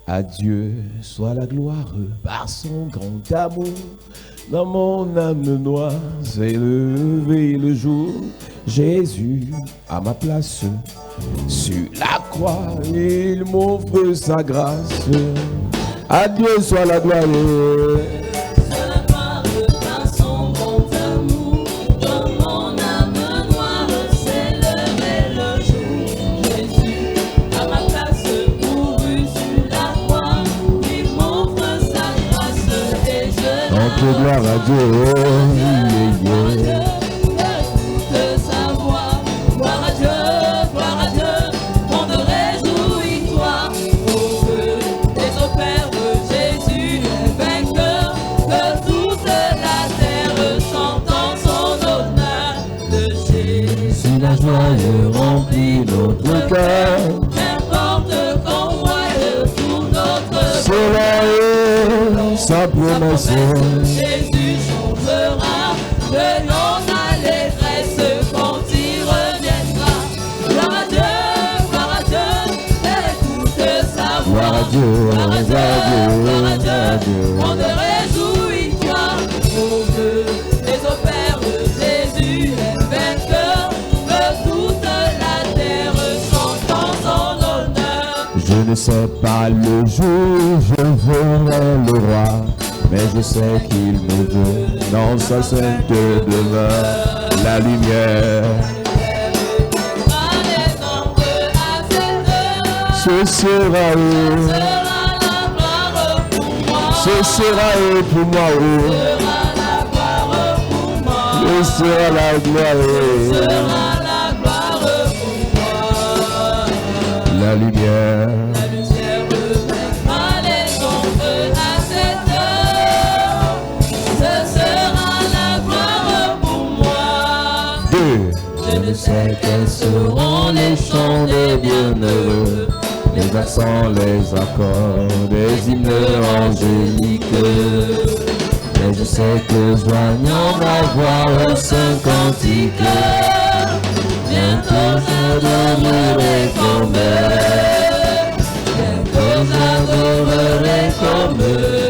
À Dieu soit la gloire par son grand amour. Dans mon âme noire s'est levé le jour. Jésus à ma place sur la croix, il m'offre sa grâce. À Dieu soit la gloire. Gloire à Dieu, écoute sa voix. Gloire à Dieu, on te réjouit toi. Au feu des opères de Jésus, est vainqueur, que toute la terre chante en son honneur. De Jésus la joie remplit notre cœur. N'importe qu'on voie tout notre cela est sa promesse. Jésus changera de nos allégresse quand il reviendra. Gloire à Dieu, écoute sa voix. Gloire à Dieu, on te réjouit toi. Au feu des opères de Jésus est vainqueur, que toute la terre chante en son honneur. Je ne sais pas le jour, je verrai le roi. Mais je sais qu'il me veut dans sa sainte demeure, la lumière. Ce sera eux, ce sera eux pour moi, ce sera la gloire, la lumière. Je sais quels seront les chants des bienheureux, les accents, les accords, des hymnes angéliques. Mais je sais que joignant ma voix au saint cantique, bientôt j'adorerai comme eux, bientôt j'adorerai comme eux.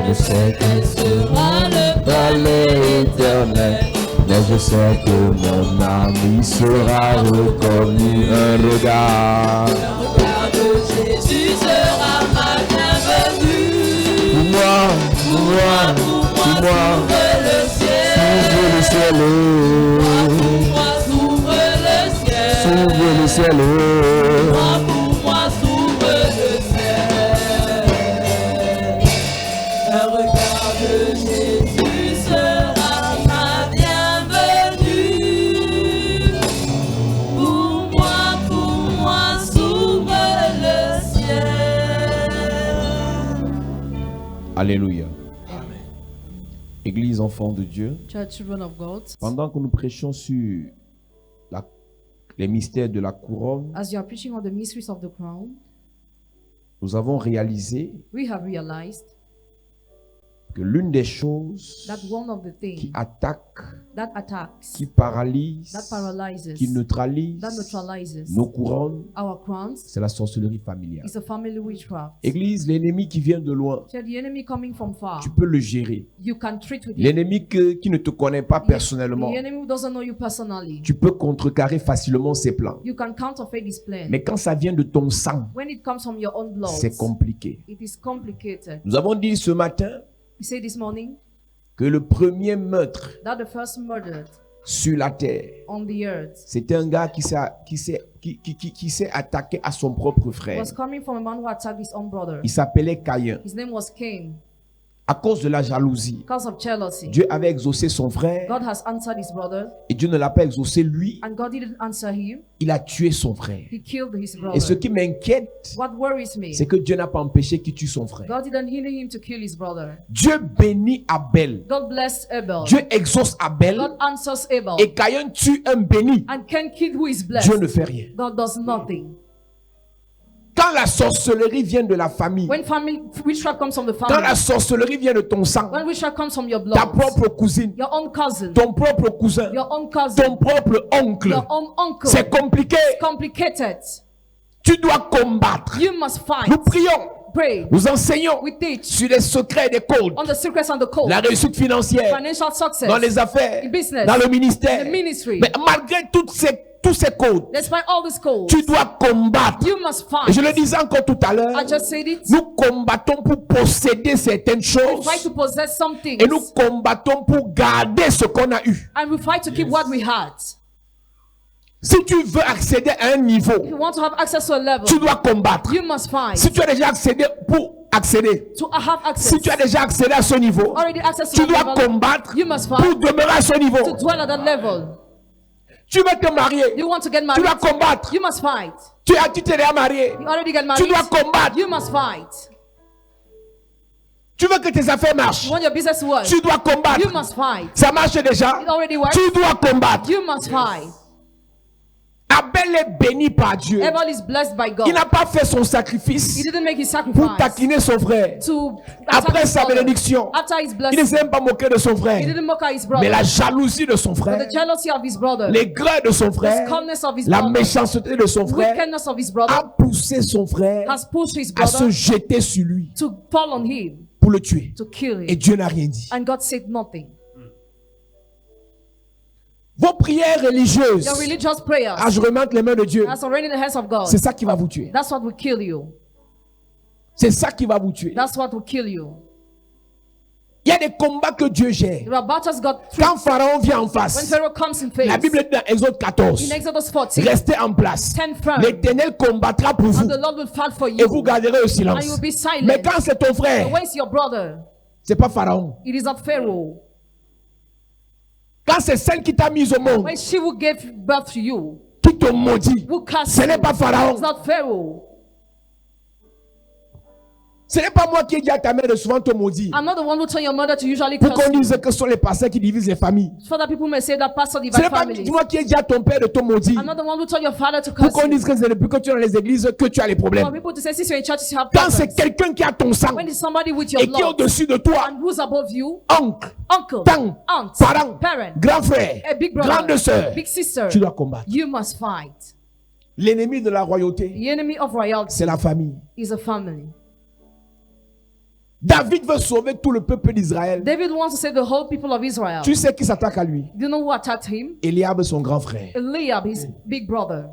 Je sais que sera le palais éternel, mais je sais que mon ami sera reconnu. Un regard de Jésus sera ma bienvenue. Pour moi, s'ouvre le ciel. S'ouvre le ciel. S'ouvre le ciel. Pour moi, s'ouvre le ciel. Un regard de Jésus sera ma bienvenue. Pour moi, s'ouvre le ciel. Alléluia. Église enfants de Dieu, Children of God, pendant que nous prêchons sur les mystères de la couronne, as you are preaching on the mysteries of the crown, nous avons réalisé we have realized que l'une des choses that one of the qui things attaque, that attacks, qui paralyse, that paralyzes, qui neutralise that neutralizes nos couronnes, our crowns c'est la sorcellerie familiale. is a family witchcraft. Église, l'ennemi qui vient de loin, So the enemy coming from far, tu peux le gérer. you can treat with it. L'ennemi qui ne te connaît pas personnellement, The enemy who doesn't know you personally, tu peux contrecarrer facilement ses plans. you can counterfeit his plan. Mais quand ça vient de ton sang, When it comes from your own blood, c'est compliqué. it is complicated. Nous avons dit ce matin We say this morning que le premier meurtre that the first murder sur la terre, on the earth c'était un gars qui s'est attaqué à son propre frère. was coming from a man who attacked his own brother. Il s'appelait Caïn. His name was Cain. À cause de la jalousie, Because of jealousy, Dieu avait exaucé son frère God has answered his brother, et Dieu ne l'a pas exaucé lui. and God didn't answer him. Il a tué son frère. He killed his Et ce brother. qui m'inquiète, What worries me, c'est que Dieu n'a pas empêché qu'il tue son frère. God didn't hinder him to kill his brother. Dieu bénit Abel. God blessed Abel. Dieu exauce Abel. God answers Abel. Et Caïn tue un béni. And Cain killed who is Dieu blessed. ne fait rien. God does nothing. Quand la sorcellerie vient de la famille, When family witchcraft comes from the quand la family, sorcellerie vient de ton sang, when witchcraft comes from your ta blood, propre cousine, your own cousin, ton propre cousin, your own cousin, ton propre oncle, your own uncle, c'est compliqué. complicated. Tu dois combattre. You must fight. Nous prions, Pray. nous enseignons We teach sur les secrets et des codes, on the secrets and the code, la réussite financière, financial success, dans les affaires, in business, dans le ministère. the ministry. Mais malgré tous ces codes, Despite all these codes, tu dois combattre. you must Et fight. je le disais encore tout à l'heure, I just said it. nous combattons pour posséder certaines We choses fight to possess something, et nous combattons pour garder ce qu'on a eu. and we fight to keep what we had. Si tu veux accéder à un niveau, If you want to have access to a level, tu dois combattre. you must fight. Si tu as déjà accédé pour accéder, To have access, si tu as déjà accédé à ce niveau, already access to tu that dois level, combattre you must pour fight demeurer à ce to niveau. dwell at that level. Tu veux te marier, You want to get tu married, dois combattre. you must fight. Tu t'es déjà marié, You already get tu married, dois combattre. you must fight. Tu veux que tes affaires marchent, You want your business to work, tu dois combattre. you must fight. Ça marche déjà, It already works, tu dois combattre. you must fight. Abel est béni par Dieu. Abel is blessed by God. Il n'a pas fait son sacrifice He didn't make his pour sacrifice taquiner son frère. to Après attack his sa brother. bénédiction, After his il ne blessing, s'est même pas moqué de son he frère. didn't mock at his Mais brother. la jalousie de son But frère, the jealousy of his brother, les grès de son the frère, calmness of his la brother, méchanceté de son frère wickedness of his a brother poussé son frère has pushed his à se brother jeter sur lui to fall on him, pour le tuer. to kill Et him. Dieu n'a rien dit. And God said nothing. Vos prières religieuses, Your religious prayers je remonte les mains de Dieu, are already in the hands of God. c'est ça qui va vous tuer. That's what will kill you. C'est ça qui va vous tuer. That's what will kill you. Il y a des combats que Dieu gère. There are battles God Quand Pharaon vient en when face, Pharaoh comes in face. la Bible dit dans Exode 14, In Exodus 14, restez en place. stand firm, L'Éternel combattra pour vous and the Lord will fight for et you, vous garderez le and silence. you will be silent. Mais quand c'est ton frère, But when it's your brother, c'est pas Pharaon. it is not Pharaoh. Quand c'est celle qui t'a mise au monde, When she who gave birth to you, qui te maudit, who cast ce n'est you, pas Pharaon. it's not Pharaoh. Ce n'est pas moi qui ai dit à ta mère de souvent te maudire. I'm not the one who told your mother to usually Pour curse qu'on you. dise que ce sont les pasteurs qui divisent les familles. So that people may say that pastor Ce n'est divide pas families. moi qui ai dit à ton père de te maudire. I'm not the one who told your father to Pour curse qu'on you. dise que c'est depuis que tu es dans les églises que tu as les For problèmes. people to say, since you're in church, you have Quand c'est problems. quelqu'un qui a ton sang When it's somebody with your et qui est blood au-dessus de toi, and who's above you, oncle, uncle, tante, aunt, parent, parent, grand frère, a big brother, grande sœur, big sister, tu dois combattre. you must fight. L'ennemi de la royauté, The enemy of royalty c'est la famille. is a family. David veut sauver tout le peuple d'Israël. David wants to save the whole people of Israel. Tu sais qui s'attaque à lui? Do you know who attacked him? Eliab, son grand frère. Eliab, his big brother.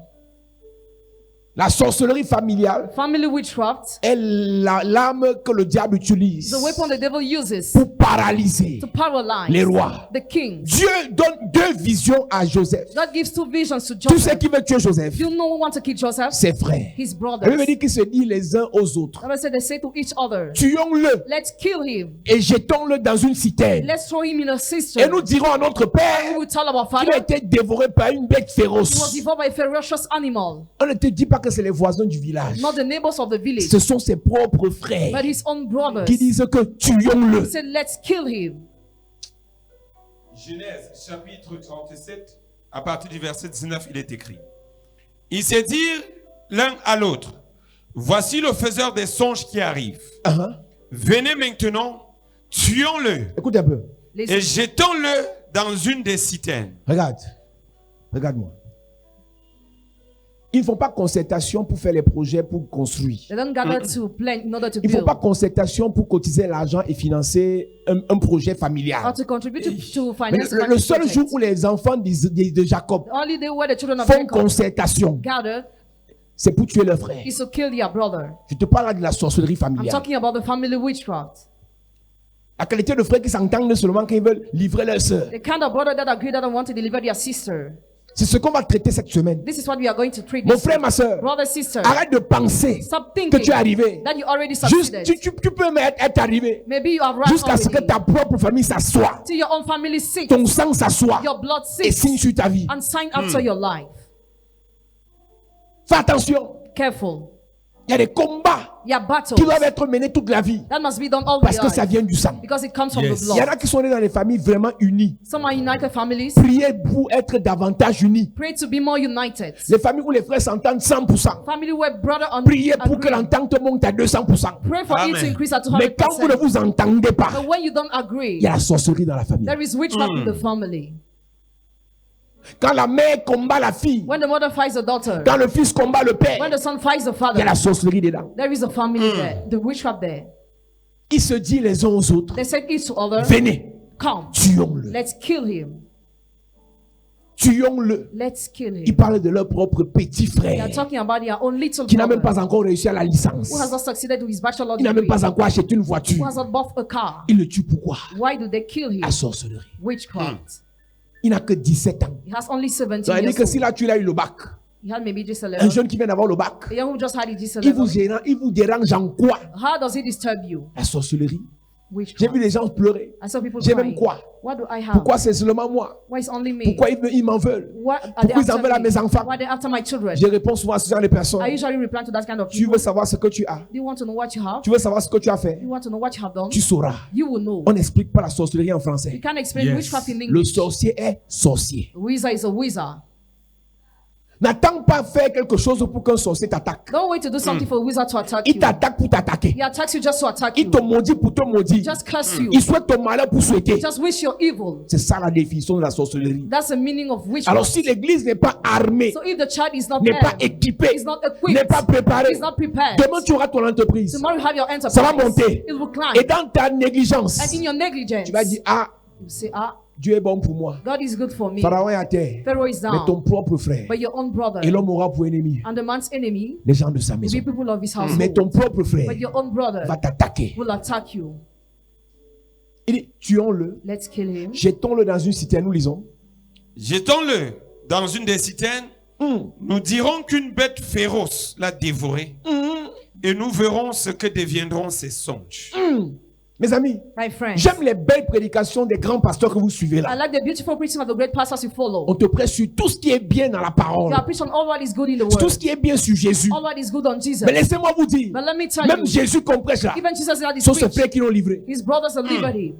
La sorcellerie familiale Family witchcraft est l'arme que le diable utilise is the weapon the devil uses pour paralyser to paralyze les rois. the kings. Dieu donne deux visions à Joseph. God gives two visions to Tu sais Joseph. qui veut tuer Joseph? Do you know who wants to kill Joseph? Ses frères. His La Bible brothers. dit qu'ils se disent les uns aux autres. The Bible said they say to each other, Tuons-le let's kill him. et jetons-le dans une citerne. Let's throw him in a Et cistern. nous dirons à notre We Père will tell our qu'il a father été dévoré par une bête he was féroce. devoured by a ferocious animal. On ne te dit pas que c'est les voisins du village. Not the neighbors of the village, Ce sont ses propres frères but his own brothers. qui disent que tuons-le. He said, let's kill him. Genèse chapitre 37, à partir du verset 19, il est écrit. Ils se dirent l'un à l'autre, voici le faiseur des songes qui arrive. Venez maintenant, tuons-le Écoute un peu. et jetons-le dans une des citernes. Regarde. Regarde-moi. Ils ne font pas concertation pour faire les projets pour construire. They don't gather to plan in order to Ils ne font build pas concertation pour cotiser l'argent et financer un projet or familial. to contribute to Mais finance le seul jour où les enfants de Jacob The only day where the children of font Jacob concertation, gather c'est pour tuer leur frère. is to kill their brother. Je te parle là de la sorcellerie I'm familiale. talking about the family witchcraft. La qualité de frères qui s'entendent seulement quand ils veulent livrer leur soeur. The kind of brother that agree that don't want to deliver their sister. C'est ce qu'on va traiter cette semaine. This is what we are going to treat Mon this frère, week. ma soeur, Brother, sister, arrête de penser stop que thinking tu es arrivé. that you already Juste, succeeded. tu peux même être arrivé Maybe you have run jusqu'à ce que already. ta propre famille s'assoie, Till your own family sits, ton sang s'assoie your blood et sits, signe sur ta vie. and sign after your life. Fais attention. Careful. Il y a des combats Il y a battles qui doivent être menés toute la vie that must be done all parce the que ça life vient du sang. because it comes from Yes. the Il y en blood. a qui sont nés dans des familles vraiment unies. Some are united families. Priez pour être davantage unis. Pray to be more united. Les familles où les frères s'entendent 100%. Family where brother and Priez pour que agree. l'entente monte à 200%. Pray for it Amen. to increase at Mais quand vous ne 200%. vous entendez pas, But when you don't agree, il y a la sorcellerie dans la famille. there is witchcraft in the family. Quand la mère combat la fille, When the mother fights the daughter, quand le fils combat le père, when the son fights the il y father, a la sorcellerie dedans. there is a family there, the witchcraft there. Ils se disent les uns aux autres, They said each to other, venez, come, tuons-le. let's kill him. Tuons-le. Let's kill Ils him. parlent de leur propre petit They frère are talking about their own little qui n'a même brother pas encore réussi à la licence. who has not succeeded with his bachelor Il n'a même degree, pas encore acheté une who voiture. has not bought a car. Il le tue pourquoi? Why do they kill him? La sorcellerie. Witchcraft. Il n'a que 17 ans. He has only 17 Ça veut dire years que s'il old. a tué, il a eu le bac. He had maybe just Un 11. jeune qui vient d'avoir le bac. A young who just had it just Il vous 11. dérange en quoi? How does it disturb you? La sorcellerie. J'ai Witchcraft. vu des gens pleurer. I saw people J'ai même crying. quoi? What do I have? Pourquoi c'est seulement moi? Why it's only me? Pourquoi ils m'en veulent? What are they Pourquoi ils en after veulent à me? mes enfants? Why are they after my children? Je réponds souvent à ce genre de personnes. I usually reply to that kind of Tu people. veux savoir ce que tu as? Do you want to know what you have? Tu veux savoir ce que tu as fait? You want to know what you have done? Tu sauras. You will know. On n'explique pas la sorcellerie en You français. can't explain Yes. witchcraft in Le English. sorcier est sorcier. A wizard is a wizard. N'attends pas faire quelque chose pour qu'un sorcier t'attaque. Don't wait to do something for a wizard to attack Il you. t'attaque pour t'attaquer. He attacks you just to attack Il you. te maudit pour te maudire. Just curse you. Il souhaite ton malheur pour souhaiter. Just wish you're evil. C'est ça la définition de la sorcellerie. That's the meaning of witchcraft. Alors si l'église n'est pas armée, So if the child is not n'est pas armed, équipée, is not equipped, n'est pas préparée, is not prepared, demain tu auras ton entreprise. tomorrow you have your Ça va enterprise. monter. It will climb. Et dans ta négligence, And in your negligence, tu vas dire, ah, you say, ah, Dieu est bon pour moi. God is good for me. Pharaon est à terre. Pharaoh is Mais ton down. propre frère. But your own brother Et l'homme aura pour ennemi and the man's enemy les gens de sa will maison. be people of his Mais ton household. propre frère But your own brother va t'attaquer. will attack you. Il dit, tuons-le, Let's kill him. jetons-le dans une citerne, nous lisons. Jetons-le dans une des citernes. Nous dirons qu'une bête féroce l'a dévoré. Et nous verrons ce que deviendront ses songes. Mes amis, My friends, j'aime les belles prédications des grands pasteurs que vous suivez I là. like the beautiful preaching of the great pastors you follow. On te prêche sur tout ce qui est bien dans la parole. You are preaching all what is good in the Tout ce world. qui est bien sur Jésus. All what is good on Jesus. Mais laissez-moi vous dire, But let me tell même you, Jésus qu'on prêche là, even Jesus had his sont ses preach. frères qui l'ont livré. His brothers are liberty.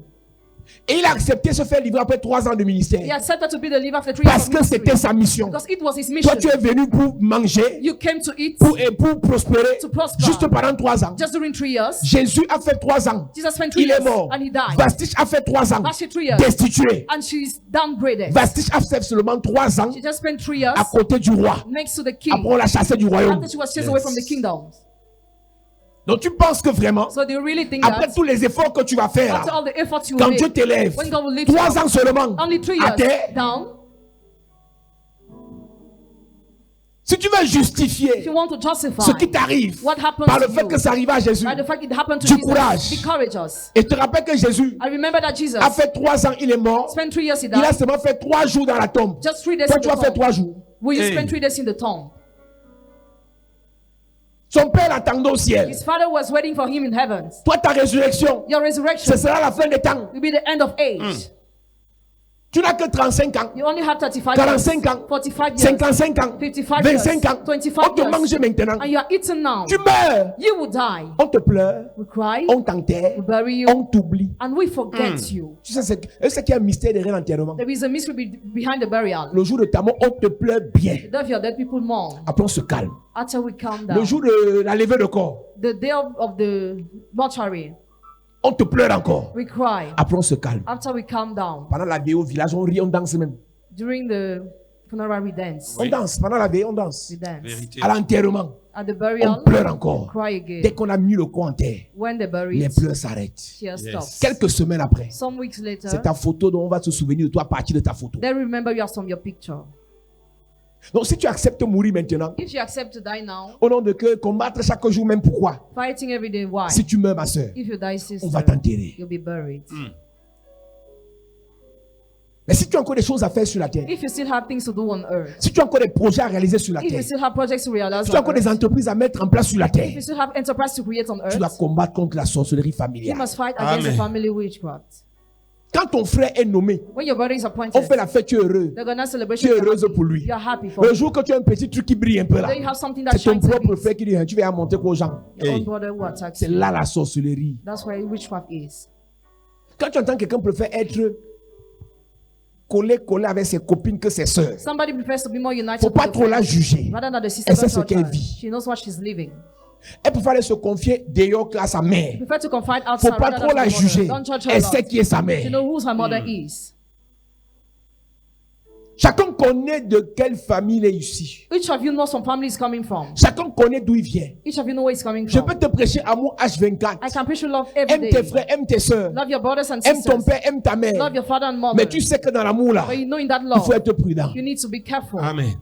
Et il a accepté de se faire livrer après 3 ans de He ministère. accepted to be the leader after 3 years Parce of que ministry. c'était sa mission. Because it was his mission. Toi, tu es venu pour manger, You came to eat pour prospérer, To prosper. juste pendant 3 ans. just during 3 years. Jésus a fait 3 ans. Jesus spent 3 Il est years mort. and he died. Vastich a fait 3 ans. Vashti 3 years. Destitué. And she's downgraded. Vastich a fait seulement 3 ans She just spent 3 years à côté du roi. next to the king. Après, on l'a chassé du royaume. After she was chased away from the kingdom. Donc, tu penses que vraiment, So do you really think après that tous les efforts que tu vas faire, after là, all the efforts you quand made, Dieu t'élève, when God will lift you 3 up, ans seulement, only 3 à years terre, down, si tu veux if justifier you want to justify ce qui t'arrive what happened par le to fait you, que ça arrive à Jésus, by the fact it happened to Du Jesus, courage. be courageous. et je te rappelle que Jésus I remember that Jesus a fait 3 ans, il est mort, spent 3 years he il a died. seulement fait 3 jours dans la tombe. Just 3 days Toi, in tu the vas faire tomb. 3 jours. Will you Hey. spend 3 days in the tomb? Son père l'attendait au ciel. His father was waiting for him in heaven. Toi, ta résurrection, Your resurrection ce sera la fin des temps. will be the end of age. Tu n'as que 35 ans, You only have 35 45 years, ans, 45 years, 55 ans, 55 25 ans. years, 25 On te years, mange maintenant. and you are eaten now. Tu meurs. You will die. On te pleure, We cry, on t'enterre, we bury you, on t'oublie. and we forget you. Tu sais, c'est qu'il y a un mystère derrière l'enterrement. There is a mystery behind the burial. Le jour de ta mort, on te pleure bien. The day of your dead people mourn. Après, on se calme. After we calm Le down. jour de la levée de corps, The day of the mortuary, on te pleure encore. we cry. Après, on se calme. After we calm down. Pendant la veille au village, on rit, on danse même. During the funeral, we dance. On danse. Pendant la veille, on danse. We dance. Vérité. À l'enterrement, At the on burial, pleure we encore. cry Dès again. qu'on a mis le corps en terre, When they les bury it, pleurs s'arrêtent. tears Yes. stop. Quelques semaines après, Some weeks later, c'est ta photo dont on va se souvenir de toi à partir de ta photo. they remember you as from your picture. Donc si tu acceptes de mourir maintenant, If you accept to die now, au nom de que combattre chaque jour, même pourquoi? fighting every day, why? Si tu meurs, ma soeur, If you die, on sister, va t'enterrer. you'll be buried. Mais si tu as encore des choses à faire sur la terre, If you still have things to do on earth, si tu as encore des projets à réaliser sur la if terre, you still have projects to realize si tu as on encore des earth, entreprises à mettre en place sur la if terre, you still have enterprise to create on tu dois earth, combattre contre la sorcellerie you familiale. must fight against the Amen. family witchcraft. Quand ton frère est nommé, When your brother is on appointed, fait la fête, tu es heureux. they're gonna celebrate. Tu es heureuse pour lui. You're happy for Le him. jour que tu as un petit truc qui brille un peu là, Then you have something that c'est ton shines a propre bit. frère qui dit, tu vas monter aux gens. Your own Hey. brother who attacks C'est you. là la sorcellerie. That's where witchcraft is. Quand tu entends quelqu'un préfère être collé avec ses copines que ses sœurs, Somebody prefers to be more united faut pas with the trop la friends juger. rather than the sister. Elle sait don't ce touch qu'elle her. vit. She knows what she's living. Elle préfère aller se confier dehors qu'à sa mère. Prefer to confide Faut outside pas rather trop than la to the mother. juger. Don't judge her Elle a sait lot. qui est sa She mère. knows who her mother is. Chacun connaît de quelle famille il est issu. Each of you knows some family is coming from. Chacun connaît d'où il vient. Each of you know where it's coming Je from. peux te prêcher amour H24. I can preach you love every Aime tes day. frères, aime tes soeurs. Love your brothers and Aime ton sisters. père, aime ta mère. Love your father and mother. Mais tu sais que dans l'amour là, But you know in that il love, faut être prudent. you need to be careful. Amen.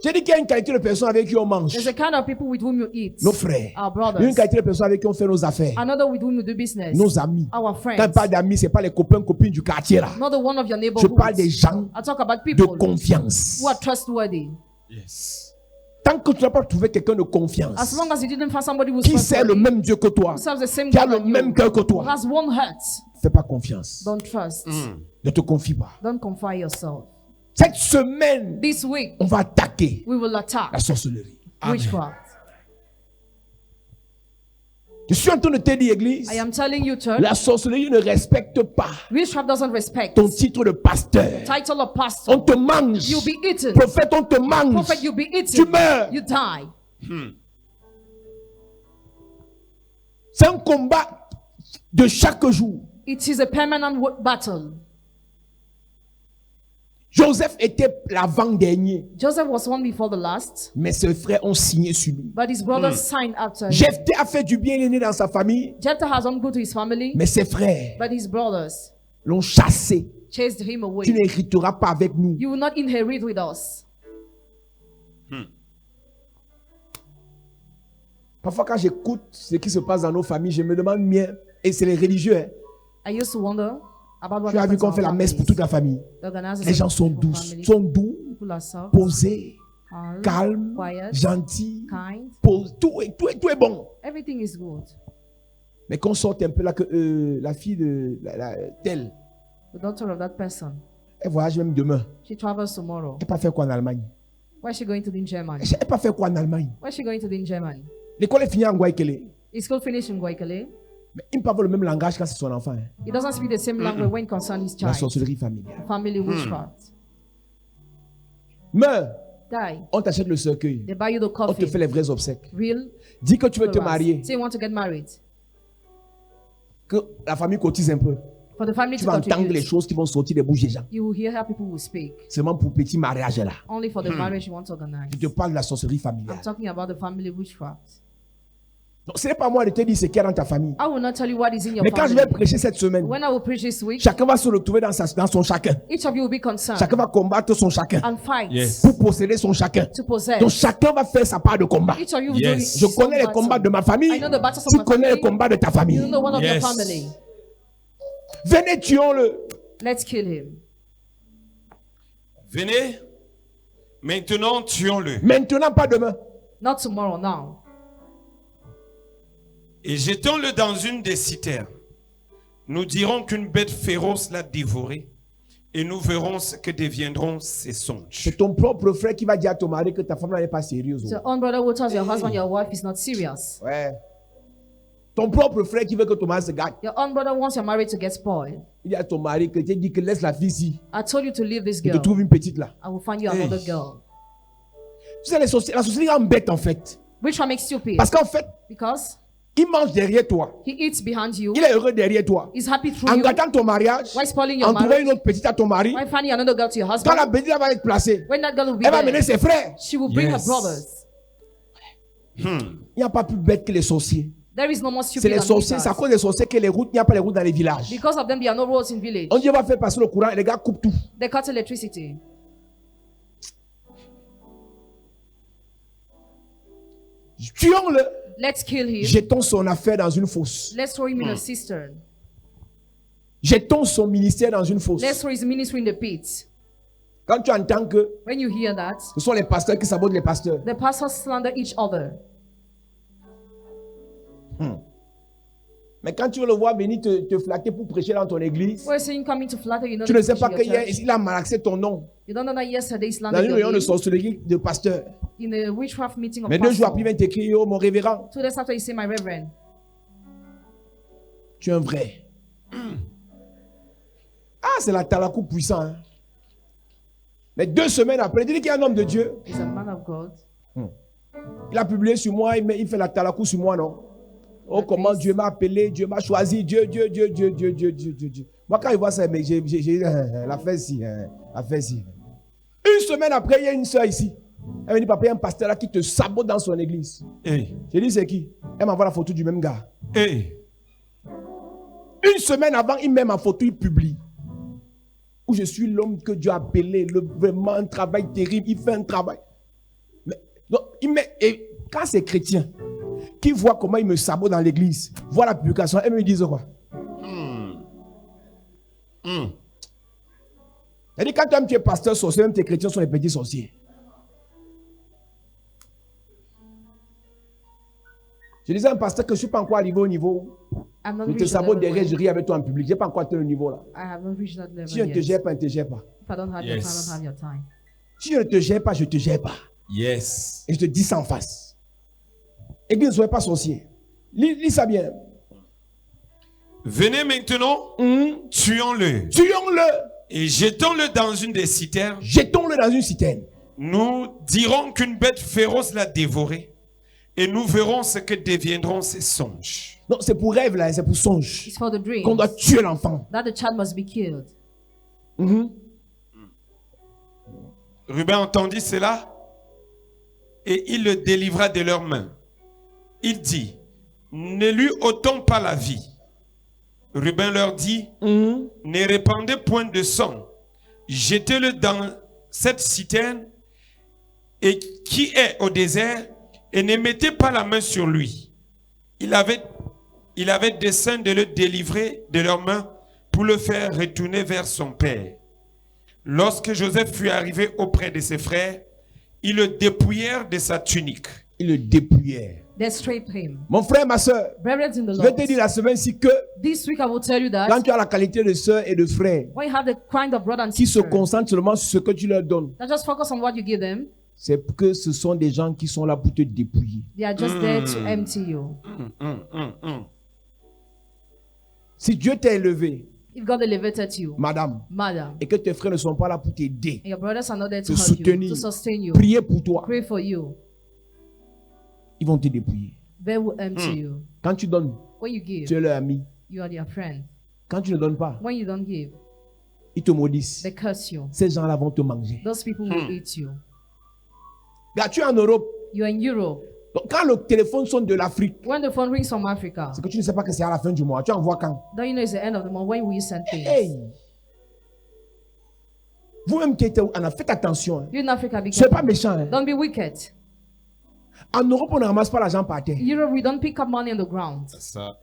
J'ai dit qu'il y a une qualité de personnes avec qui on mange. There's a kind of people with whom you eat. Nos frères. Our Il y a une brothers. qualité de personnes avec qui on fait nos affaires. Another with whom you do business. Nos amis. Our Quand je friends. parle d'amis, ce n'est pas les copains, copines du quartier là. Not the one of your Je neighborhood. parle des gens I talk about de people confiance. who are trustworthy. Yes. Tant que tu n'as pas trouvé quelqu'un de As confiance, long as you didn't find somebody who's qui sert le trustworthy, même Dieu que toi, who serves the same qui a God le as you, même cœur que who toi, has one heart, fais pas confiance. don't trust. Ne te confie pas. Don't confide yourself. Cette semaine, This week, on va attaquer we will attack la sorcellerie. witchcraft. Je suis en train de te dire, église, I am telling you, church, la sorcellerie ne respecte pas witchcraft doesn't respect ton titre de pasteur. title of On pastor. te mange. You'll be eaten. Prophète, on te mange. Prophet, you'll be Tu eaten. meurs. You die. C'est un combat de chaque jour. It is a permanent battle. Joseph était l'avant-dernier, Joseph was one before the last, mais ses frères ont signé sur lui. but his brothers signed after him. Jephthé a fait du bien, il est né dans sa famille, Jephthah has done good to his family, mais ses frères but his brothers l'ont chassé. chased him away. Tu n'hériteras pas avec nous. You will not inherit with us. Parfois, quand j'écoute ce qui se passe dans nos familles, je me demande bien, et c'est les religieux, hein, I used to wonder about what tu as vu happens qu'on in fait our la messe pour toute la famille. families. The organizers Les gens of sont the doux, family, sont doux, people are soft, posés, calm, calmes, quiet, gentils, kind. tout est bon. Everything is good. Mais qu'on sorte un peu là, que la fille de telle, The daughter of that person, elle voyage même demain. she travels tomorrow. Elle n'a pas fait quoi en Allemagne? Where's she going to do in Germany? Elle n'a pas fait quoi en Allemagne? Where's she going to do in Germany? L'école est finie en Guaykele. Is school finished in Guaykele? Mais il ne parle pas le même langage quand c'est son enfant. Hein. He doesn't speak the same language when concerned his La child. sorcellerie familiale. Family witchcraft. Meurs, Die. on t'achète le cercueil. They buy you the On te fait coffin. les vrais obsèques. Real. Dis que tu veux te flowers. marier. Say you want to get married. Que la famille cotise un peu. For the family Tu to vas entendre les contribute. choses qui vont sortir des bouches des gens. You will hear how people will speak. Seulement pour petit mariage là. Only for the marriage you want to organize. Je te parle de la sorcellerie familiale. I'm talking about the family witchcraft. Donc, ce n'est pas moi de te dire ce qu'il y a dans ta famille. I will not tell you what is in your Mais quand je family. vais prêcher cette semaine, When I will preach this week, chacun va se retrouver dans son chacun. each of you will be concerned Chacun va combattre son chacun and fight Yes. pour posséder son chacun. to possess. Donc chacun va faire sa part de combat. Each of you will Yes. do Je connais les combats de ma famille. I know the battles of Tu my connais les family. combats de ta famille. You know one of your Yes. family. Venez, tuons-le. Let's kill him. Venez, maintenant tuons-le Maintenant, pas demain. Not tomorrow, now. et jetons-le dans une des citernes. Nous dirons qu'une bête féroce l'a dévoré et nous verrons ce que deviendront ses songes. C'est ton propre frère qui va dire à ton mari que ta femme n'est pas sérieuse. It's your own brother who tells your husband your wife is not serious. Ouais. Ton propre frère qui veut que ton mari se gâte. Your own brother wants your marriage to get spoiled. Il dit à ton mari que tu dis que laisse la fille ici. I told you to leave this Il te girl. trouve une petite là. I will find you Hey. another girl. Tu sais, la sorcellerie embête en fait. Which one makes stupid? Parce qu'en fait, Because il mange derrière toi. he eats behind you. Il est heureux derrière toi. He's happy through En you. gâtant ton mariage, Why spoiling your en trouvant marriage? une autre petite à ton mari. Why finding another girl to your Quand la husband? petite là va être placée, When that girl will be elle va there, mener ses frères. she will bring Yes. her brothers. Il n'y a pas plus bête que les sorciers. There is no more C'est stupid les than sorciers, c'est à witches. cause des sorciers que les routes, il n'y a pas les routes dans les villages. Because of them, there are no roads in village. On dit on va faire passer le courant et les gars coupent tout. They cut electricity. Tuons-le, Let's kill him. jetons son affaire dans une fosse. Let's throw him in a cistern. Jetons son ministère dans une fosse. Let's throw his ministry in the pit. Quand tu entends que When you hear that, ce sont les pasteurs qui sabotent les pasteurs, the pastors slander each other. Mais quand tu veux le voir venir te flatter pour prêcher dans ton église, We're seeing coming to flatter, you know. tu ne sais pas your church. qu'il a malaxé ton nom You don't know that yesterday he dans slandered une your réunion de name sorcellerie de pasteur. in the witchcraft meeting of Mais 2 jours après, il pastor. vient t'écrire, oh mon révérend, 2 days after you say, my reverend. tu es un vrai. Ah, c'est la talakou puissant. Hein. Mais 2 semaines après, il dit qu'il y a un homme de Dieu. He's a man of God. Il a publié sur moi, il fait la talakou sur moi, non? Oh, comment Dieu m'a appelé, Dieu m'a choisi, Dieu. Moi, quand il voit ça, mais j'ai la fait si. Une semaine après, il y a une soeur ici. Elle me dit, papa, il y a un pasteur là qui te sabote dans son église. Hey. J'ai dit, c'est qui? Elle m'envoie la photo du même gars. Hey. Une semaine avant, il met ma photo, il publie. Où je suis l'homme que Dieu a appelé, vraiment un travail terrible, il fait un travail. Mais, donc, et quand c'est chrétien, qui voit comment il me sabote dans l'église, voit la publication, elle me dit quoi? Elle dit, quand toi tu es pasteur sorcier, même tes chrétiens sont les petits sorciers. Je disais à un pasteur que je ne suis pas encore arrivé au niveau. I'm not Je te reached that sabote level derrière, where je ris avec toi en public. Je n'ai pas encore atteint le niveau là. I have not reached that level Si je ne te yet. gère pas, je ne te gère pas. If I don't have your Yes. time, I don't have your time. Si je ne te gère pas, je ne te gère pas. Yes. Et je te dis ça en face. Église, ne soyez pas sorcier. Lis ça bien. Venez maintenant, tuons-le Tuons-le. et jetons-le dans une des citernes. Jetons-le dans une citerne. Nous dirons qu'une bête féroce l'a dévoré et nous verrons ce que deviendront ses songes. Non, c'est pour rêve là, c'est pour songe. It's for the dream. Qu'on doit tuer l'enfant. That the child must be killed. Ruben entendit cela et il le délivra de leurs mains. Il dit, ne lui ôtons pas la vie. Ruben leur dit, ne répandez point de sang. Jetez-le dans cette citerne et qui est au désert et ne mettez pas la main sur lui. Il avait dessein de le délivrer de leurs mains pour le faire retourner vers son père. Lorsque Joseph fut arrivé auprès de ses frères, ils le dépouillèrent de sa tunique. Ils le dépouillèrent. They stripped him. Mon frère, ma soeur, Brethren in the je vais Lord, te dire la semaine-ci que this week I will tell you quand that tu as la qualité de soeur et de frère when you have the kind of brother and qui se sister concentrent seulement sur ce que tu leur donnes, that just focus on what you give them, c'est que ce sont des gens qui sont là pour te dépouiller. they are just there to empty you. Si Dieu t'a élevé, If God elevated you, madame, madam, et que tes frères ne sont pas là pour t'aider, and your brothers are not there to te help you, soutenir, to sustain you, prier pour toi, pray for you, ils vont te dépouiller. they will empty you. Quand tu donnes, When you tu give, es leur ami. you are their friend. Quand tu ne donnes pas, When you don't give, ils te maudissent. they curse you. Ces gens-là vont te manger. Those people will eat you. Regarde, tu es en Europe. You're in Europe. Donc, quand le téléphone sonne de l'Afrique, When the phone rings from Africa, c'est que tu ne sais pas que c'est à la fin du mois. Tu envoies quand? don't you know it's the end of the month? When will you send things? Hey! Vous-même qui êtes en Afrique, faites attention. Hein. You in Africa, be Soyez pas careful. méchant. Hein. Don't be wicked. En Europe, on ne ramasse pas l'argent par terre. In Europe, we don't pick up money on the ground. Ça.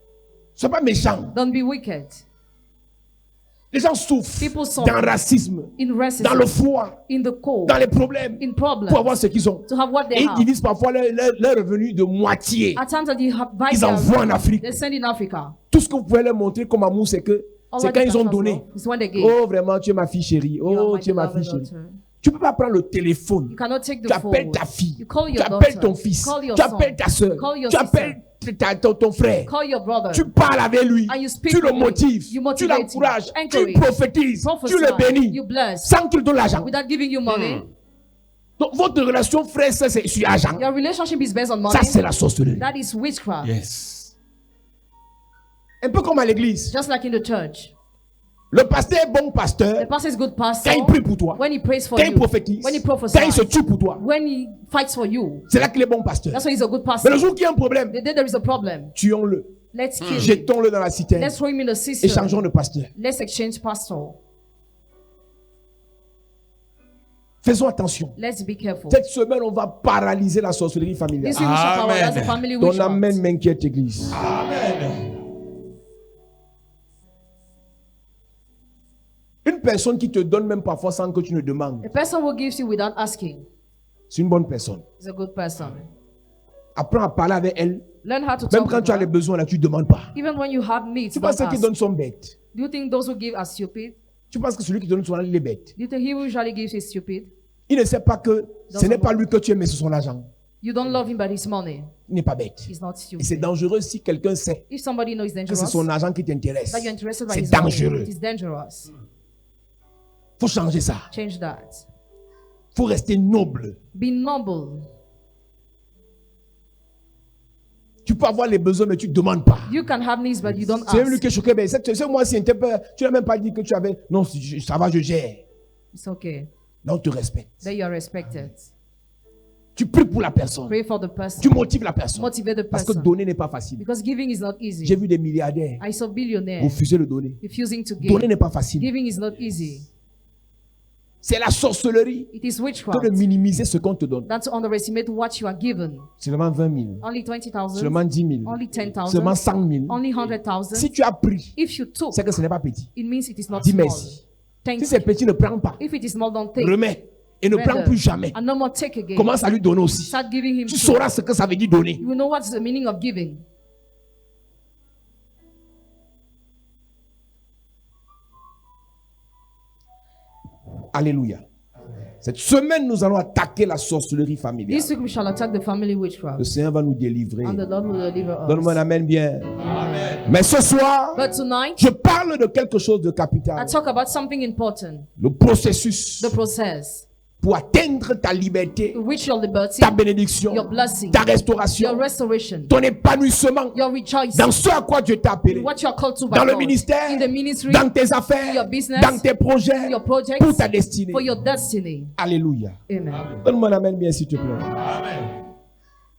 Soyez pas méchant. Don't be wicked. Les gens souffrent People suffer dans le racisme, in racism, dans le froid, in the cold, dans les problèmes, in problems, pour avoir ce qu'ils ont. to have what Et they ils have. divisent parfois leur revenu de moitié. At times that they have Ils envoient en Afrique. they send in Africa. Tout ce que vous pouvez leur montrer comme amour, c'est que All c'est what quand they ils ont can donné. trust for is when they gave. Oh, vraiment, tu es ma fille chérie. You are Oh, my tu es ma beloved fille chérie. daughter. Tu ne peux pas prendre le téléphone. You cannot take Tu the appelles phone. ta fille. You call Tu your appelles daughter. ton fils. Call your Tu son. appelles ta soeur. Call your Tu sister. appelles ton frère. Call your brother. Tu parles avec lui. And you speak Tu le to him. motives. You Tu motivate l'encourages. him. Tu Encourage. prophétises. Prophesy. Tu le bénis. You bless. Sans qu'il donne l'argent. Without giving you money. Donc, votre relation frère, ça, c'est sur l'argent. Your relationship is based on money. Ça, c'est la sorcellerie. That is witchcraft. Yes. Un peu comme à l'église. Just like in the church. Le pasteur est bon pasteur The pastor is good pastor. quand il prie pour toi. When he prays for Quand il you. prophétise. When he Quand il prophesies. se tue pour toi. When he fights for you. C'est là qu'il est bon pasteur. That's why he's a good Mais pastor. le jour qu'il y a un problème, The day there is a problem, tuons-le. let's kill him. Jetons-le dans la citerne. Let's throw him in the Et cistern. changeons de pasteur. Let's exchange pastor. Faisons attention. Let's be careful. Cette semaine, on va paralyser la sorcellerie familiale. This week we shall Amen. paralyze the family Ton witchcraft. amen m'inquiète, église. Amen. Une personne qui te donne même parfois sans que tu ne demandes, A person who gives you without asking c'est une bonne personne. is a good person. Apprends à parler avec elle Learn how to Même talk quand tu as with les her. besoins là, tu ne demandes pas. Even when you have needs, Tu don't penses que ceux qui ask. donnent sont bêtes. Do you think those who give are stupid? Tu penses que celui qui donne souvent il est bête. Do you think he who usually gives is stupid? Il ne sait pas que ce n'est pas lui que tu aimes, mais c'est son argent. You don't love him, but his money. Il n'est pas bête. He's not Et c'est stupid. dangereux si quelqu'un sait If somebody knows it's que c'est dangerous, son argent qui t'intéresse. that you're interested by C'est his money, dangereux. it is dangerous. Il faut changer ça. Change that. Il faut rester noble. Be noble. Tu peux avoir les besoins, mais tu ne demandes pas. You can have needs, but you don't C'est lui ask. qui est choqué. Ce mois-ci, tu n'as même pas dit que tu avais. Non, ça va, je gère. It's okay. Là, on te respecte. That you are respected. Tu pries pour la personne. Pray for the person. Tu motives la personne. Motivate the Parce que person. donner n'est pas facile. Because giving is not J'ai easy. vu des milliardaires I saw billionaires refuser de donner. refusing to Donner give. n'est pas facile. Giving is not easy. C'est la sorcellerie It is que de witchcraft. minimiser ce qu'on te donne. Than to underestimate what you are given. Seulement 20 000. Only 20,000. Seulement 10 000. Only 10,000. Seulement 100 000. Only 100,000. Si tu as pris, If you took, c'est que ce n'est pas petit. it means it is not Dis small. merci. Thank Si c'est you. petit, ne prends pas. If it is small, don't take. Remets. Et ne prends Rather, plus jamais. and no more take again. Commence à lui donner aussi. Start giving him. Tu too. sauras ce que ça veut dire donner. You will know what's the meaning of giving. Alléluia. Cette semaine, nous allons attaquer la sorcellerie familiale. This week we shall attack the family Le witchcraft. Seigneur va nous délivrer. And the Lord will deliver Donne-moi un us. amen bien. Mais ce soir, But tonight, je parle de quelque chose de I capital. talk about something important. Le processus The process pour atteindre ta liberté, to reach your liberty, ta bénédiction, your blessing, ta your restauration, restoration, ton épanouissement your rejoicing, dans ce à quoi Dieu t'a appelé. what you are called to by Dans le God, ministère, in the ministry, dans tes affaires, your business, dans tes projets, your projects, pour ta destinée. for your destiny. Alléluia. Amen. Donne-moi un amen bien s'il te plaît.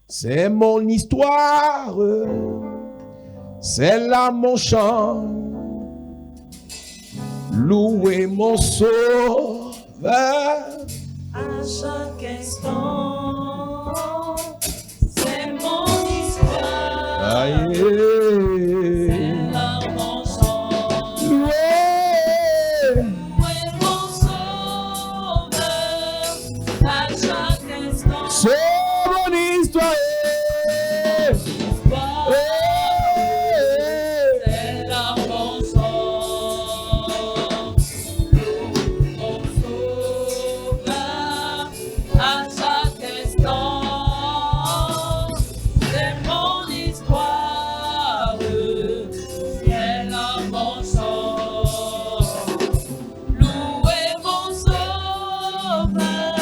C'est mon histoire, c'est là mon chant. Louez mon sauveur. À chaque instant, c'est mon histoire. Aïe. Là mon chant, Louez. louez mon sauveur. À chaque instant, C'est mon histoire. c'est là mon chant. Mon sauveur. À chaque instant, c'est mon histoire. C'est là mon chant. Louez mon sauveur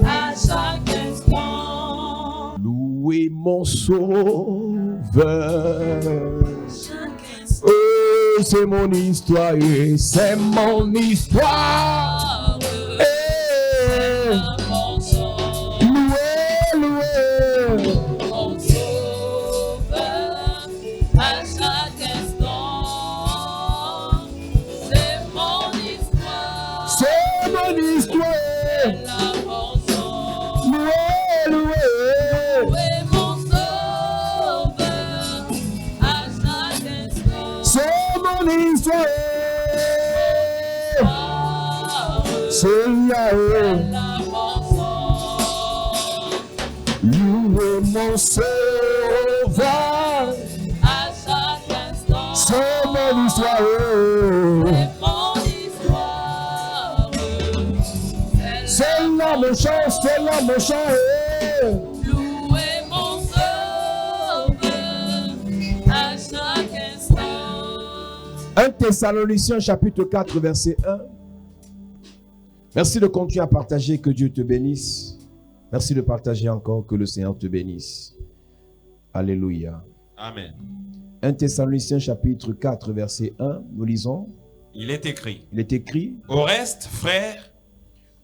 à chaque instant. Louez mon sauveur. Chaque instant. Oh, c'est mon histoire, c'est mon histoire. Eh, Mon sauveur, louez, louez. mon sauveur à chaque instant. C'est mon histoire. C'est mon histoire. Là mon sauveur. Louez, louez. Louez mon sauveur à chaque instant. C'est mon histoire. C'est Yahweh. Là mon sauveur Louez mon sauveur. à chaque instant. C'est mon histoire. Mon histoire. C'est là mon chant, c'est là mon chant. Louez mon sauveur à chaque instant. 1 Thessaloniciens chapitre 4 verset 1. Merci de continuer à partager, que Dieu te bénisse. Merci de partager encore, que le Seigneur te bénisse. Alléluia. Amen. 1 Thessaloniciens chapitre 4 verset 1, nous lisons. Il est écrit. Il est écrit. Au reste, frères,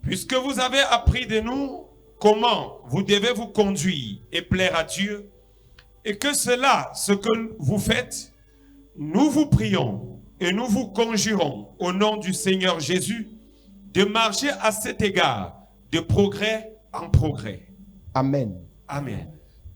puisque vous avez appris de nous comment vous devez vous conduire et plaire à Dieu, et que cela, ce que vous faites, nous vous prions et nous vous conjurons au nom du Seigneur Jésus de marcher à cet égard de progrès en progrès. Amen. Amen.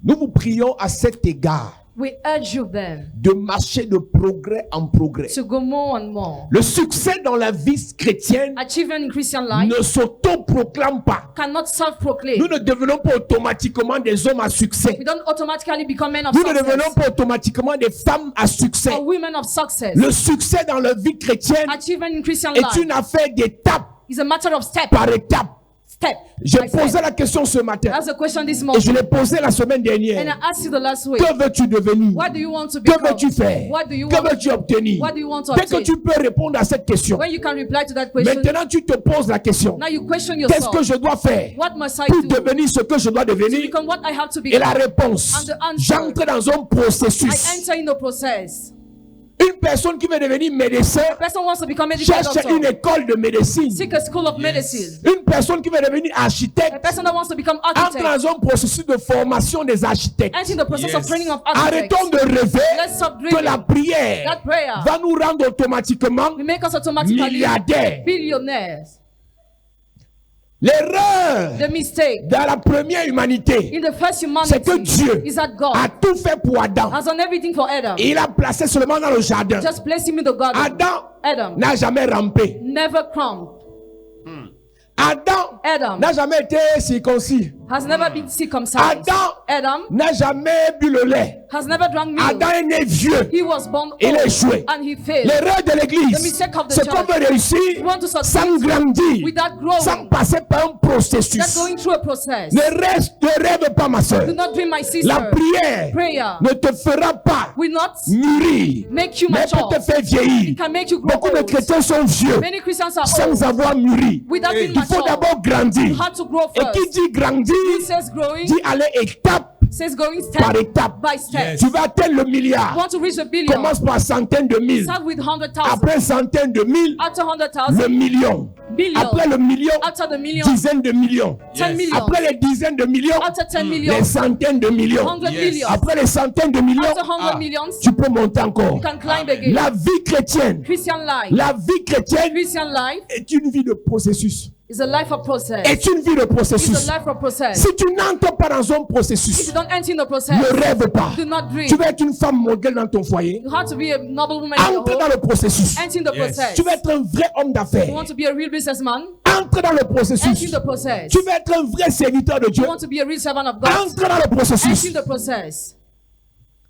Nous vous prions à cet égard. We urge you then de marcher de progrès en progrès. to go more and more. Le succès dans la vie chrétienne Achievement in Christian life ne s'auto-proclame pas. cannot self-proclaim. Nous ne devenons pas automatiquement des hommes à succès. We don't automatically become men of Nous ne devenons success pas automatiquement des femmes à succès. or women of success. Le succès dans la vie chrétienne Achievement in Christian est life une affaire d'étape is a matter of step par étape. step. J'ai by step. posé la question ce matin That's the question this et morning. je l'ai posé la semaine And I dernière. asked you the last week. Que veux-tu devenir? What do you want to Que become? veux-tu faire? What do you Que want? veux-tu obtenir? What do you want to Dès que obtain? tu peux répondre à cette question, When you can reply to that question, maintenant tu te poses la question. now you question Qu'est-ce yourself. que je dois faire What must I pour do devenir ce que je dois to devenir? become what I have to Et la become? réponse, And the answer. j'entre dans un I processus. enter in the process. Une personne qui veut devenir médecin Person wants to become a medical cherche une doctor. école de médecine. Seek a school of medicine. Une personne qui veut devenir A architecte person that wants to become entre architect. dans un processus de formation des architectes. Enter in the process of Yes. training of architects. Arrêtons de rêver Let's stop que la dreaming. prière That prayer va nous rendre automatiquement will make us automatically milliardaires. billionaires. L'erreur The mistake dans la première humanité, in the first c'est que humanity Dieu is that God a tout fait pour Adam. has done everything for Adam. Et il a placé seulement dans le jardin. Just place him in the garden. Adam Adam n'a jamais rampé. never crumbled. Adam n'a jamais été circoncis. Has never been circumcised. Adam N'a jamais bu le lait. has never drunk milk. Adam est né vieux. He was born Il a old échoué. and he failed. L'erreur de The l'église, mistake of the c'est qu'on church. veut réussir We want to succeed sans grandir, without growing. sans passer par un Just processus. going through a process. Ne rêve pas, ma soeur. Do not dream, my sister. La prière Prayer ne te fera pas will not mûrir, make you mais mature. peut te faire vieillir. It can make you grow Beaucoup de old. chrétiens sont vieux Many Christians are sans old avoir mûri. without being Il faut mature. d'abord grandir. You have to grow Et first. qui dit grandir, Who says growing? dit aller étape Says going par step étape. by step. Yes. Tu vas atteindre le You milliard. want to reach a billion. Commence par centaines de mille. Start with 100,000. Après centaines de mille, After le 100,000, million. billion. Après le million, After the million, dizaines de millions. 10 millions. Après les dizaines de millions, After 10 millions, les centaines de millions. 100 Yes. millions. Après les centaines de millions, After 100 millions, tu peux monter encore. you can climb Amen. again. La vie chrétienne, Christian life. la vie chrétienne Christian life est une vie de processus. is a life of process. Est une vie de It's processus. a life of process. Si tu n'entres pas dans un If processus, you don't enter in the process, ne rêve pas. do not dream. Tu vas être une femme modèle dans ton foyer. You have to be a noble woman in your Entre dans home. le processus. Enter in the Yes. process. Tu vas être un vrai homme You d'affaires. want to be a real businessman? Entre dans le Enter in processus. the process. Tu vas être un vrai serviteur de Dieu. You want to be a real servant of God? Entre dans le Enter processus. in the process.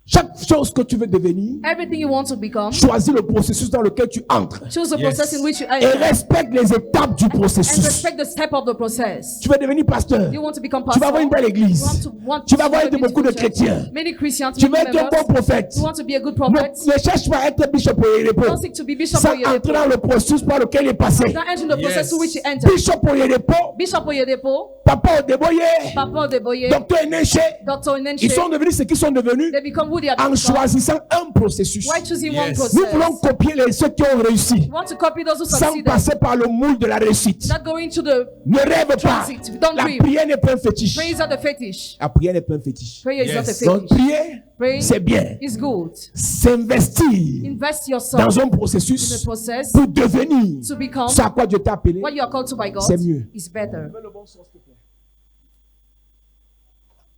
Chaque chose que tu veux devenir, Everything you want to become, choisis le processus dans lequel tu entres. choose the Yes. process in which you Et enter. respecte les étapes du And processus. respect the step of the process. Tu veux devenir pasteur. You want to become Tu pastor? vas avoir une belle église. You want Tu to vas avoir serve a beaucoup de beautiful church. chrétiens. Many Christians, Tu many vas être un members. bon prophète. You want to be a good prophet? Ne cherche pas à être bishop Oyedepo. Don't seek to be bishop Sans Oyedepo. entrer dans le processus par lequel il est passé. Don't enter in the process Yes. to which you enter. Bishop Oyedepo, Bishop Oyedepo, Papa Odeboye, Papa Odeboye, Docteur Eneche, Dr. Onenche, ils sont devenus ce qu'ils sont devenus they become who they are en become. choisissant un processus. Why choosing one Yes. process? Nous voulons copier ceux qui ont réussi You want to copy those who sans succeeded. passer par le moule de la réussite. Not going to the Ne rêve pas. transit. Don't La dream. prière n'est pas un fétiche. Prayer is not a fetish. La prière n'est pas un fétiche. Prayer is Yes. not a Donc fetish. prier, Praying c'est bien. is good. S'investir Invest yourself dans un in the processus process pour devenir to become ce à quoi Dieu t'a appelé. what you are called to by God C'est mieux. is better.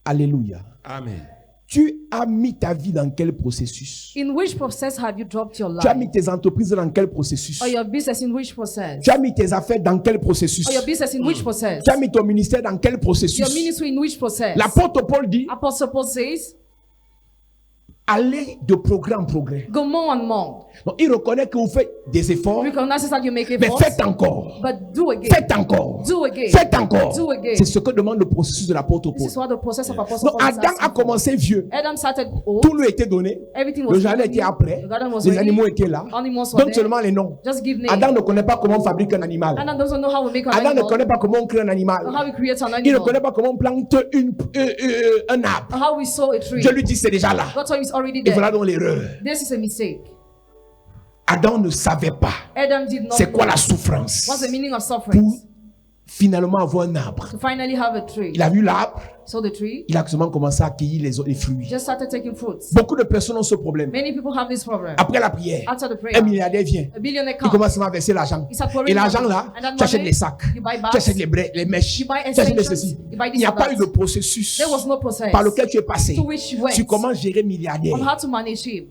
Alléluia. Amen. Tu as mis ta vie dans quel processus? In which process have you dropped your Tu as life? mis tes entreprises dans quel processus? Or your business in which process? Tu as mis tes affaires dans quel processus? Or your business in which process? Tu as mis ton ministère dans quel processus? Your ministry in which process? L'apôtre Paul dit, Apostle Paul says, allez de progrès en progrès. go more and more. Donc il reconnaît que vous faites des efforts, Recognize that you make mais efforts, faites encore. but do again. Faites encore. Do again. Faites encore. Do again. C'est ce que demande le processus de l'apôtre This Paul. is what the process of Apostle Donc Paul is Adam a asking for. commencé vieux. Adam started old. Tout lui était donné. Everything Le was jardin ready. était après. The garden was Les ready. animaux étaient là. Animals were Donc there. seulement les noms. Just give names. Adam ne connaît pas comment on fabrique un animal. Adam doesn't know how we make an Adam ne animal. connaît pas comment on crée un Or animal. how we create an Il ne animal. connaît pas comment on plante un arbre. Or how we sow a tree. Dieu lui dit c'est déjà là. God told him it's already Et there. voilà donc l'erreur. This is a mistake. Adam ne savait pas Adam did not c'est quoi know la souffrance what's the meaning of suffering. pour finalement avoir un arbre. to finally have a tree. Il a vu l'arbre, So the tree il a seulement commencé à accueillir les fruits. just started taking fruits. Beaucoup de personnes ont ce problème. Many people have this problem. Après la prière, After the un prayer, milliardaire vient. a billionaire Il comes. commence à verser l'argent. He starts pouring Et l'argent money. là, And that tu achètes money, les sacs, you buy tu bags, achètes les mèches, you buy tu achètes les extensions, ceci. you buy Il n'y a this pas and eu that. de processus There was no process par lequel tu es passé. to which you went Sur comment gérer milliardaire. on how to manage him.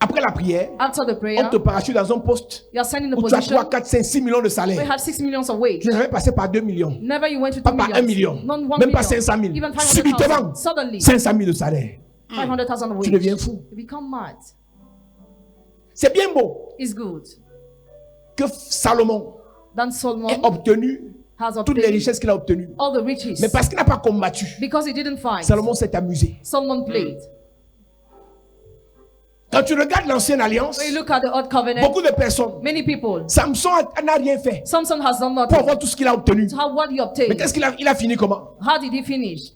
Après la prière, After the prayer, on te parachute dans un poste you are sending the où tu as position 3, 4, 5, 6 millions de where you salaire. had 6 millions of wage. Tu n'es jamais passé par 2 millions. Never you went to 2 Pas par 1 millions. million. Not 1 Même pas million. 500 000. Even 500,000. Subitement, Suddenly, 500 000 de salaire. 500,000 of Tu wage. deviens fou. You become mad. C'est bien beau It's good. que Salomon Then Solomon ait obtenu has toutes les obtained richesses qu'il a obtenues. all the riches. Mais parce qu'il n'a pas combattu, Because he didn't fight, Salomon s'est amusé. Solomon played. Quand tu regardes l'ancienne alliance, When you look at the old covenant, beaucoup de personnes, many people, Samson n'a rien fait Samson has done pour nothing avoir tout ce qu'il a obtenu. to have what he Mais obtained. qu'est-ce qu'il a fini comment? How did he finish?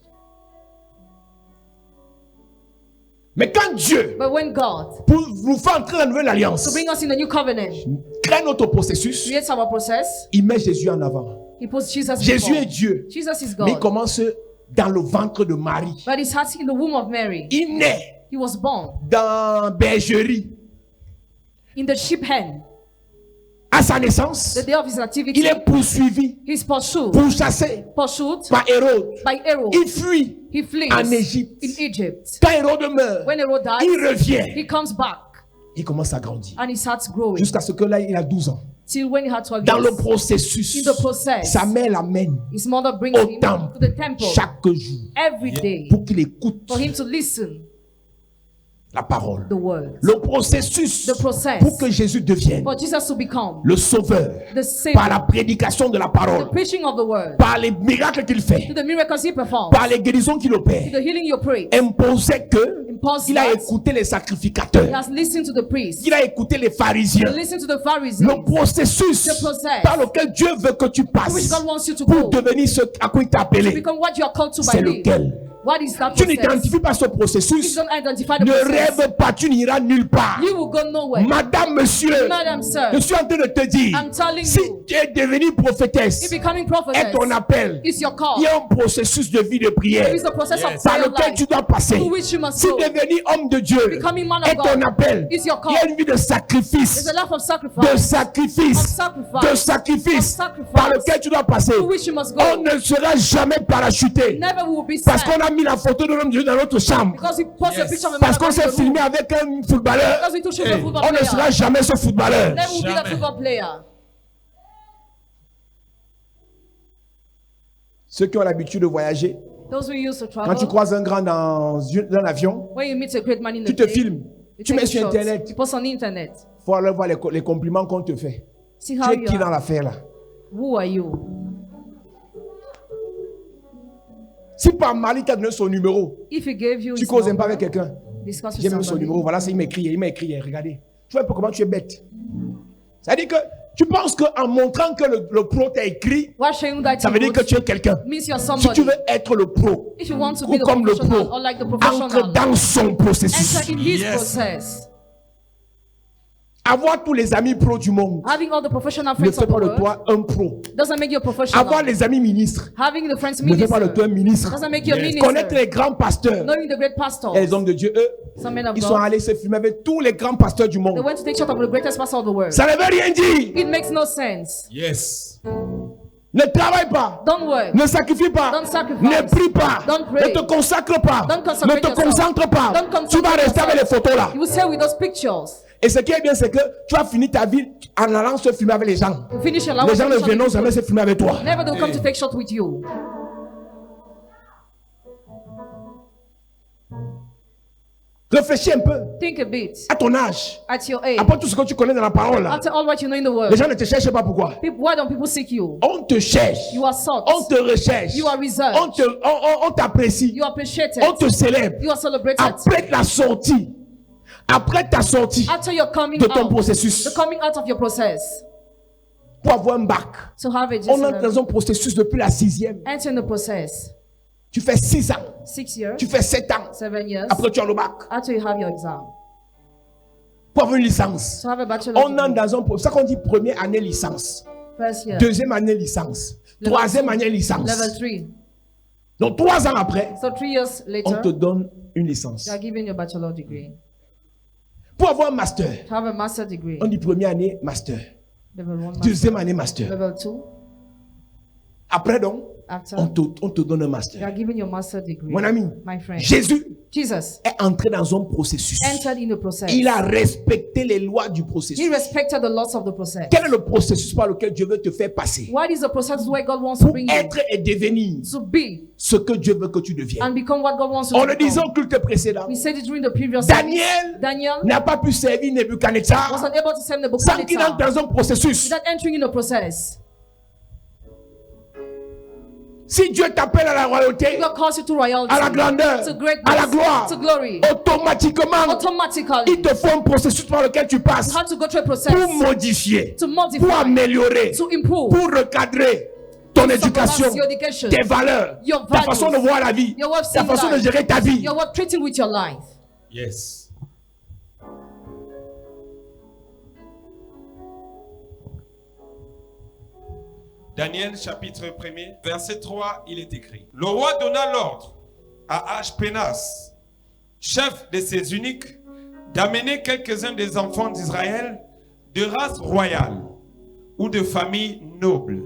Mais quand Dieu, But when God, pour nous faire entrer dans la nouvelle to alliance, bring us in the new covenant, crée notre processus, creates our process, il met Jésus en avant. he puts Jesus Jésus before. est Dieu, Jesus is mais il God. commence dans le ventre de Marie. But he starts in the womb of Mary. Il naît He was born dans bergerie. in the sheep pen. À sa naissance, The day of his nativity, il est poursuivi, he's pursued pourchassé par Hérode. by Herod. Il fuit He flees en Égypte. in Egypt. Quand Hérode meurt, When Herod il dies, revient. he comes back Il commence à grandir. and he starts growing Jusqu'à ce que là, il a 12 ans. till when he had 12 Dans le years. processus, In the process, sa mère l'amène his mother brings au him temple to the temple chaque jour every day pour qu'il écoute for him to listen la parole. the word. Le processus The process pour que Jésus devienne For Jesus to become le sauveur the par la Savior, prédication de la the parole, preaching of the word, par les miracles qu'il fait, to the miracles he performs, par les guérisons qu'il to opère, the healing you pray. imposait que Impose il a that écouté les he sacrificateurs, has listened to the priests, il a écouté les pharisiens. listened to the Pharisees, Le processus The process par lequel Dieu veut que tu which passes God wants you to pour go, devenir ce à quoi il t'a to appelé, become what you are called to by c'est him. lequel? What is that Tu process? n'identifies pas ce If you processus, don't identify the ne process, rêve pas, tu n'iras nulle part. you will go nowhere. Madame, monsieur, Madam, sir, je suis en train de te dire, I'm telling si you, tu es devenue prophétesse, if becoming est prophetess ton appel, is your call, il y a un processus de vie de prière there is a process of par prayer lequel life tu dois passer. to which you must Si go. devenir homme de Dieu Becoming man of est ton God appel, is your il call. y a une vie de sacrifice, There's a life of de sacrifice, sacrifice, of sacrifice, de sacrifice of sacrifice, par lequel tu dois passer. to which you must On go. ne sera jamais parachuté Never will be parce sad qu'on a mis la photo de l'homme de Dieu dans notre chambre, because we post a picture of a man parce qu'on of God s'est in the room, filmé avec un footballeur. because we took a football On ne sera player. jamais ce footballeur. Never will be the Jamais. football player. Ceux qui ont l'habitude de voyager, Those who used to quand tu travel, croises un grand dans un avion, when you meet a great man in the tu te plane, filmes, you tu take mets sur shots, internet, you post on internet. il faut aller voir les compliments qu'on te fait. See Tu how es you qui dans are. l'affaire là? Who are you? Si par Mali t'a donné son numéro, If he gave you tu his causes pas number, avec quelqu'un, discuss j'ai with même son somebody. numéro, voilà, il m'a écrit, regardez. Tu vois un peu comment tu es bête. C'est-à-dire que tu penses qu'en montrant que le pro t'a écrit, Why showing that ça veut dire que tu es quelqu'un. means you're Si somebody. tu veux être le pro, If you want to ou be the comme le professional pro, or like the entre professional, dans son processus. enter in his Yes. process. Avoir tous les amis pros du monde Having all the professional ne friends fait of the pas de world toi un pro. doesn't make you a professional. Avoir les amis ministres Having the friends ne fait pas de toi un minister ministre. doesn't make you a Connaître minister. les grands pasteurs Knowing the great pastors, et les hommes de Dieu, eux, some men of ils sont God, allés se filmer avec tous les grands pasteurs du they monde. went to take shot of the greatest pastor of the world. Ça ne veut rien dire. It makes no sense. Yes. Ne travaille pas. Don't work. Ne sacrifie pas. Don't sacrifice. Ne prie pas. Don't pray. Ne te consacre pas. Don't Ne consecrate te yourself. concentre pas. Don't Tu concentrate vas rester yourself. avec les photos là. You will stay with those pictures. Et ce qui est bien, c'est que tu vas finir ta vie en allant se filmer avec les gens. You finish your life. Les gens ne viendront jamais se filmer avec toi. Never they'll come to take shot with you. Réfléchis un peu Think a bit. à ton âge. At your age, Après tout ce que tu connais dans la parole là. after all what you know in the Les world, gens ne te cherchent pas pourquoi. why don't people seek you? On te cherche. You are sought. On te recherche. You are reserved. On t'apprécie. You are appreciated. On te célèbre. You are celebrated. Après la sortie. Après ta sortie After your coming de ton out, processus. the coming out of your process, Pour avoir un bac. to have a On entre GCM, dans un processus depuis la 6e. enter in the process. Tu fais 6 ans. 6 years, Tu fais 7 ans. 7 years, Après tu as le bac. after you have your exam. Pour avoir une licence. To have a bachelor's On entre degree. dans un processus. C'est ça qu'on dit première année licence. First year. Deuxième année, licence. Level Troisième 2. année, licence. Level 3. Donc 3 ans après, So 3 years on later, te donne une licence. you are given your bachelor degree. Pour avoir un master, To have a master degree. on dit première année, master. Level 1 master. Deuxième année, master. Level 2. Après donc, After, on te donne un you master. are given your master degree. Mon ami, My friend. Jésus Jesus est entré dans un processus. entered in the process. Il a respecté les lois du He processus. respected the laws of the process. Quel est le processus par lequel Dieu veut te faire passer What is the process where God wants to pour bring you être et devenir to be ce que Dieu veut que tu deviennes? and become what God wants you On to le disait become? au culte précédent. We said it during the previous Daniel Daniel n'a pas pu servir Nebuchadnezzar wasn't able to save sans qu'il entre Nebuchadnezzar dans un processus. without entering in the process. Si Dieu t'appelle à la royauté, God calls you to royalty, à la grandeur, to greatness, à la gloire, to glory. automatiquement, Automatically, il te faut un processus par lequel tu passes you have to go through a process pour modifier, to pour modify, améliorer, to improve, pour recadrer ton to éducation, surpass your education, tes valeurs, your ta façon de values, voir la vie, your way of ta seeing façon de life, gérer ta vie. your way of treating with your life. Yes. Daniel chapitre 1er, verset 3, il est écrit. Le roi donna l'ordre à Ashpénas, chef de ses eunuques, d'amener quelques-uns des enfants d'Israël de race royale ou de famille noble.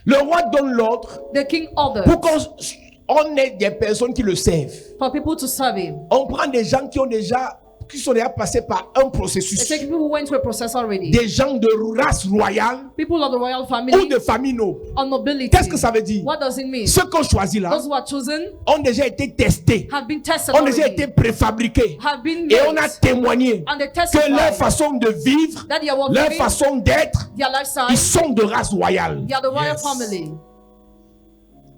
Le roi donne l'ordre The king ordered pour qu'on ait des personnes qui le servent. for people to serve him. On prend des gens qui sont déjà passés par un They processus. take people who went through a process already. Des gens de race royale People of the royal ou family de famille noble. or nobility. Qu'est-ce que ça veut dire? What does it mean? Ceux qu'on choisit là Those who are chosen ont déjà été testés, have been tested ont déjà already, été préfabriqués. have been Et on a made, témoigné and they que leur testify façon de vivre, that their leur living, façon d'être, their lifestyle, ils sont de race royale. they are the royal Yes. family.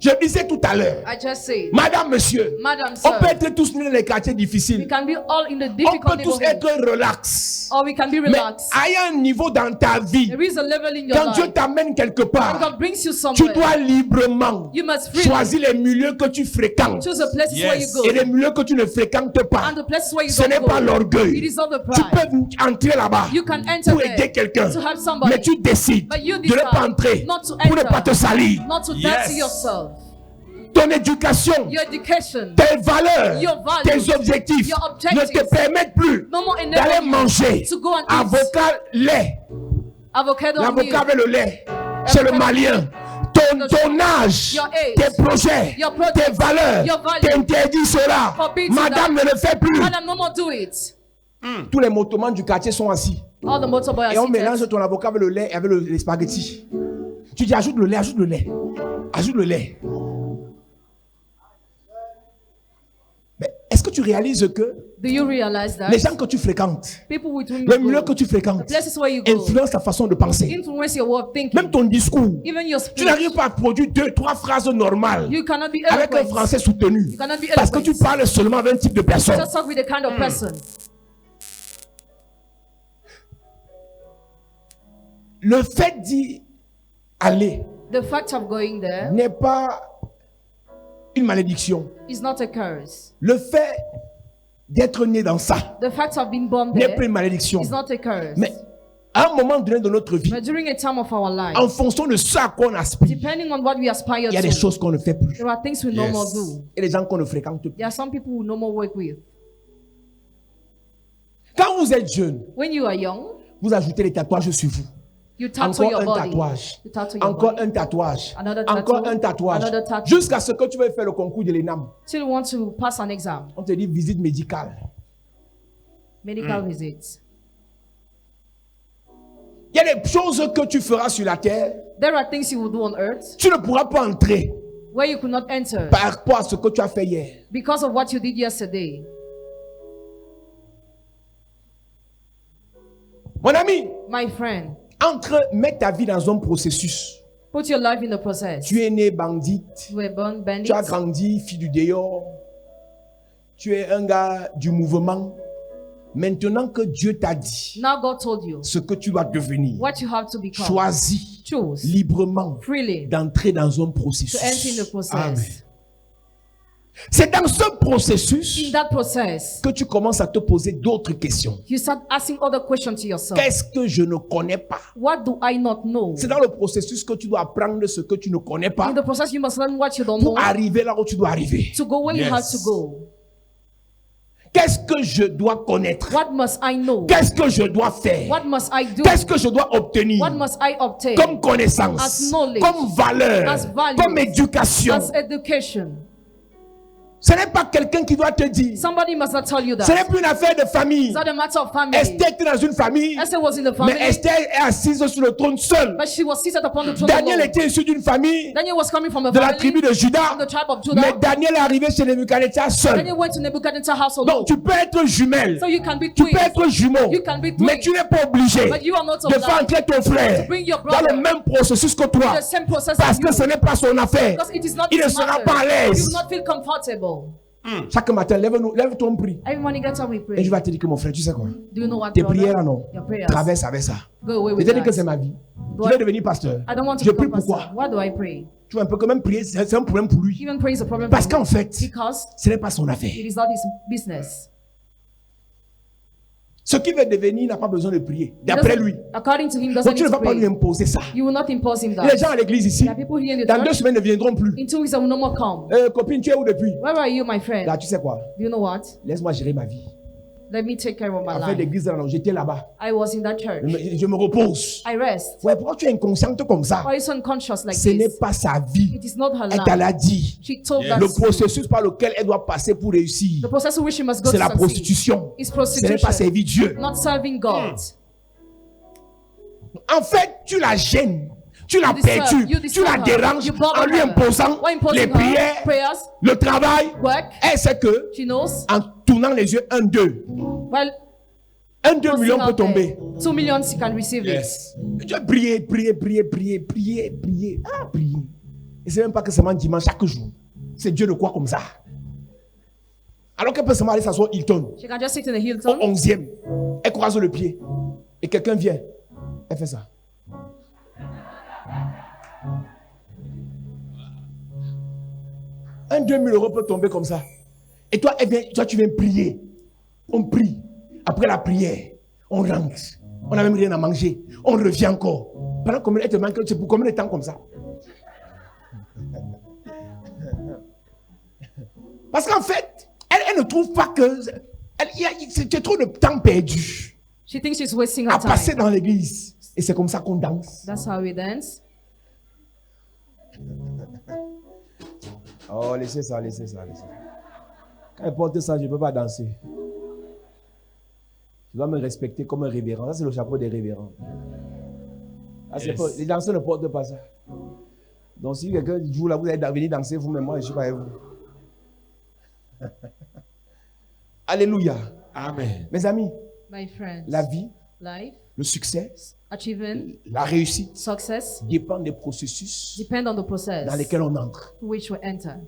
Je disais tout à l'heure, I just said, madame, monsieur, Madam, on sir, peut être tous nés dans les quartiers we difficiles. can be all in the On difficult peut tous neighborhood, être relax. or we can be Mais relaxed. il y a un niveau dans ta vie. There is a level in your Quand Dieu life. t'amène quelque When part, God brings you tu somewhere, dois librement you must freely choisir les milieux que tu fréquentes choose the places where you Yes. go, et les milieux que tu ne fréquentes pas. and the places where you Ce n'est don't pas go. l'orgueil. It is not the Tu pride. peux entrer là-bas You can enter pour there aider quelqu'un, to help somebody, mais tu décides but you de ne pas decide entrer not to pour ne enter, pas te salir. not to Yes. dirty yourself. Ton éducation, Your education, tes valeurs, Your values, tes objectifs your ne objectives te permettent plus no more d'aller enable you manger to go and eat avocat lait. avocado L'avocat meal, avec le lait chez le malien. Ton âge, Your age, tes projets, your projects, tes valeurs, your values, t'interdit cela. forbid Madame that. ne le fait plus. Madam, no more do it. Tous les motomans du quartier sont assis. All the motorboys Et on are mélange seated. ton avocat avec le lait et avec les spaghettis. Tu dis ajoute le lait, ajoute le lait. Ajoute le lait. Mais est-ce que tu réalises que Do you realize that les gens que tu fréquentes, people with whom le you milieu go, que tu the fréquentes, places where you go, influencent ta façon de penser? influence your way of thinking, Même ton discours. even your Tu speech. n'arrives pas à produire 2-3 phrases normales You cannot be avec un eloquent. français soutenu. You cannot be Parce que tu eloquent. parles seulement avec un type de personne. Just talk with the kind of person. Le fait d'y aller The fact of going there n'est pas une malédiction. is not a curse. Le fait d'être né dans ça The fact of being born n'est there pas une malédiction. is not a curse. Mais à un moment donné de notre vie, But during a time of our life, en fonction de ce à quoi on aspire, depending on what we aspire il y a des to, choses qu'on ne fait plus. there are things we no Yes. more do. Et des gens qu'on ne fréquente plus. There are some people we no more work with. Quand vous êtes jeune, When you are young, vous ajoutez les tatouages sur vous. you tattoo Encore your un body. tatouage. You tattoo your Encore body. un tatouage. Another Encore tattoo. un tatouage. Another tattoo. Jusqu'à ce que tu veuilles faire le concours de l'ENAM. Till you want to pass an exam, On te dit visite médicale. medical visits. Il y a des choses que tu feras sur la terre. There are things you will do on earth Tu ne pourras pas entrer where you could not enter par rapport à ce que tu as fait hier. because of what you did yesterday. Mon ami, My friend, mets ta vie dans un processus. put your life in the process. Tu es né bandite. You were born bandit. Tu as grandi fille du dehors. Tu es un gars du mouvement. Maintenant que Dieu t'a dit Now God told you ce que tu dois devenir, what you have to become. choisis Choose librement freely d'entrer dans un to enter in processus. the process. Amen. C'est dans ce processus In that process, que tu commences à te poser d'autres questions. you start asking other questions to yourself. Qu'est-ce que je ne connais pas? What do I not know? C'est dans le processus que tu dois apprendre ce que tu ne connais pas In the process, you must learn what you don't know pour arriver là où tu dois arriver. to go where you Yes. have to go. Qu'est-ce que je dois connaître? What must I know? Qu'est-ce que je dois faire? What must I do? Qu'est-ce que je dois obtenir What must I obtain? comme connaissance, As knowledge, comme valeur, as values, comme éducation? as education? Ce n'est pas quelqu'un qui doit te dire. Somebody must not tell you Ce n'est that. plus une affaire de famille. It's not a matter of family. Esther était dans une famille, Esther was in the family, mais Esther est assise sur le trône seule. but she was seated upon the throne Daniel alone. était issu d'une famille Daniel was coming from a de la family tribu de Juda, from the tribe of Judah. mais Daniel est arrivé chez Nebuchadnezzar seul. Daniel went to Nebuchadnezzar's house alone. Donc tu peux être jumelle, So you can be tu peux twins, être jumeau, You can be mais twins. tu n'es pas obligé but you are not de faire allowed entrer ton frère to bring your dans brother le même processus que toi, the same process parce as que you. ce n'est pas son affaire. Because it is not Il ne his sera matter. pas à l'aise. You will not feel comfortable. Chaque matin, lève-toi, on prie. Every morning, get up, we pray. Et je vais te dire que mon frère, tu sais quoi? Do you know what, Tes brother? prières là, non. Your prayers. Traverse avec ça. Go away Je with t'ai dit que that. c'est ma vie. Do Je I- vais devenir pasteur. I don't want to Je prie become pourquoi? pastor. Why do I pray? Tu vois un peu que même prier, c'est un problème pour lui. Even prayer is a problem Parce for qu'en me. fait, Because ce n'est pas son affaire. it is not his business. Ce qui veut devenir n'a pas besoin de prier. D'après lui. According to him, doesn't Donc tu need ne to vas pas lui pray. imposer ça. You will not impose him Et les gens that. à l'église ici, There are people here in the dans 2 church. semaines ne viendront plus. In 2 weeks, I will no more come. Copine, tu es où depuis? Where are you, my friend? Là, tu sais quoi? Do you know what? Laisse-moi gérer ma vie. Let me take care of my En fait, life. l'église, là, non, j'étais là-bas. I was in that church. Je me repose. I rest. Ouais, pourquoi tu es inconsciente comme ça? Why are you so unconscious like Ce n'est this? pas sa vie. It is not her Elle t'a life. l'a dit. She told Yes. Le us processus par lequel elle doit passer pour réussir, the process in which she must go c'est to la succeed prostitution. is Ce n'est prostitution, pas servir Dieu. not serving God. En fait, tu la gênes. Tu la You disturb, perturbes. you Tu disturb la her. déranges You bother en lui her. imposant Why imposing les her prières, prayers, le travail. work? Elle sait que She knows. en tournant les yeux, 1, 2. Well, 1, 2 millions peut out there, tomber. 2 millions you can receive Yes. Tu vas prier, prier, prier, prier, prier, prier. Ah, prier. Et c'est même pas que seulement dimanche, chaque jour. C'est Dieu de quoi comme ça. Alors qu'elle peut seulement aller s'asseoir au Hilton, it. She can just sit in the au Hilton. 11e. Elle croise le pied. Et quelqu'un vient. Elle fait ça. Un 2 000 euros peut tomber comme ça. Et toi, tu viens prier. On prie. Après la prière, on rentre. On n'a même rien à manger. On revient encore. Pendant combien elle te manque, c'est pour combien de temps comme ça? Parce qu'en fait, elle ne trouve pas que c'est trop de temps perdu She thinks she's wasting à her passer time. dans l'église. Et c'est comme ça qu'on danse. That's how we dance. Oh, laissez ça, laissez ça, laissez ça. Quand elle porte ça, je ne peux pas danser. Je dois me respecter comme un révérend. Ça, c'est le chapeau des révérends. Ah, Yes. les danseurs ne portent pas ça. Donc, si quelqu'un dit, vous, là, vous allez venir danser, vous, mais moi, je ne suis pas avec vous. Alléluia. Amen. Mes amis, My friends, la vie, life, le succès, achievement, la réussite success dépend des processus depend on the process dans lesquels on entre. which we enter.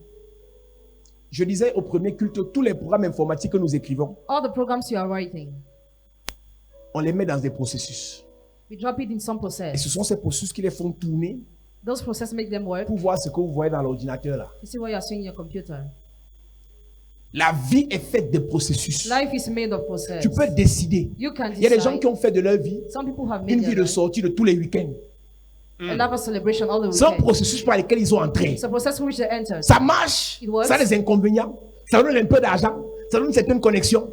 Je disais au premier culte, tous les programmes informatiques que nous écrivons, All the programs you are writing, on les met dans des processus. we drop it in some Et process. ce sont ces processus qui les font tourner Those processes make them work. pour voir ce que vous voyez dans l'ordinateur là. You see what you are seeing in your computer. La vie est faite de processus. Life is made of process. Tu peux décider. You can Il y a des gens decide. qui ont fait de leur vie Some people have made une their vie de life sortie de tous les week-ends. a love of celebration all the C'est un weekend. processus par lequel ils ont entré. It's a process in which they enter. Ça marche, It works. ça a des inconvénients, ça donne un peu d'argent, ça donne certaines connexions.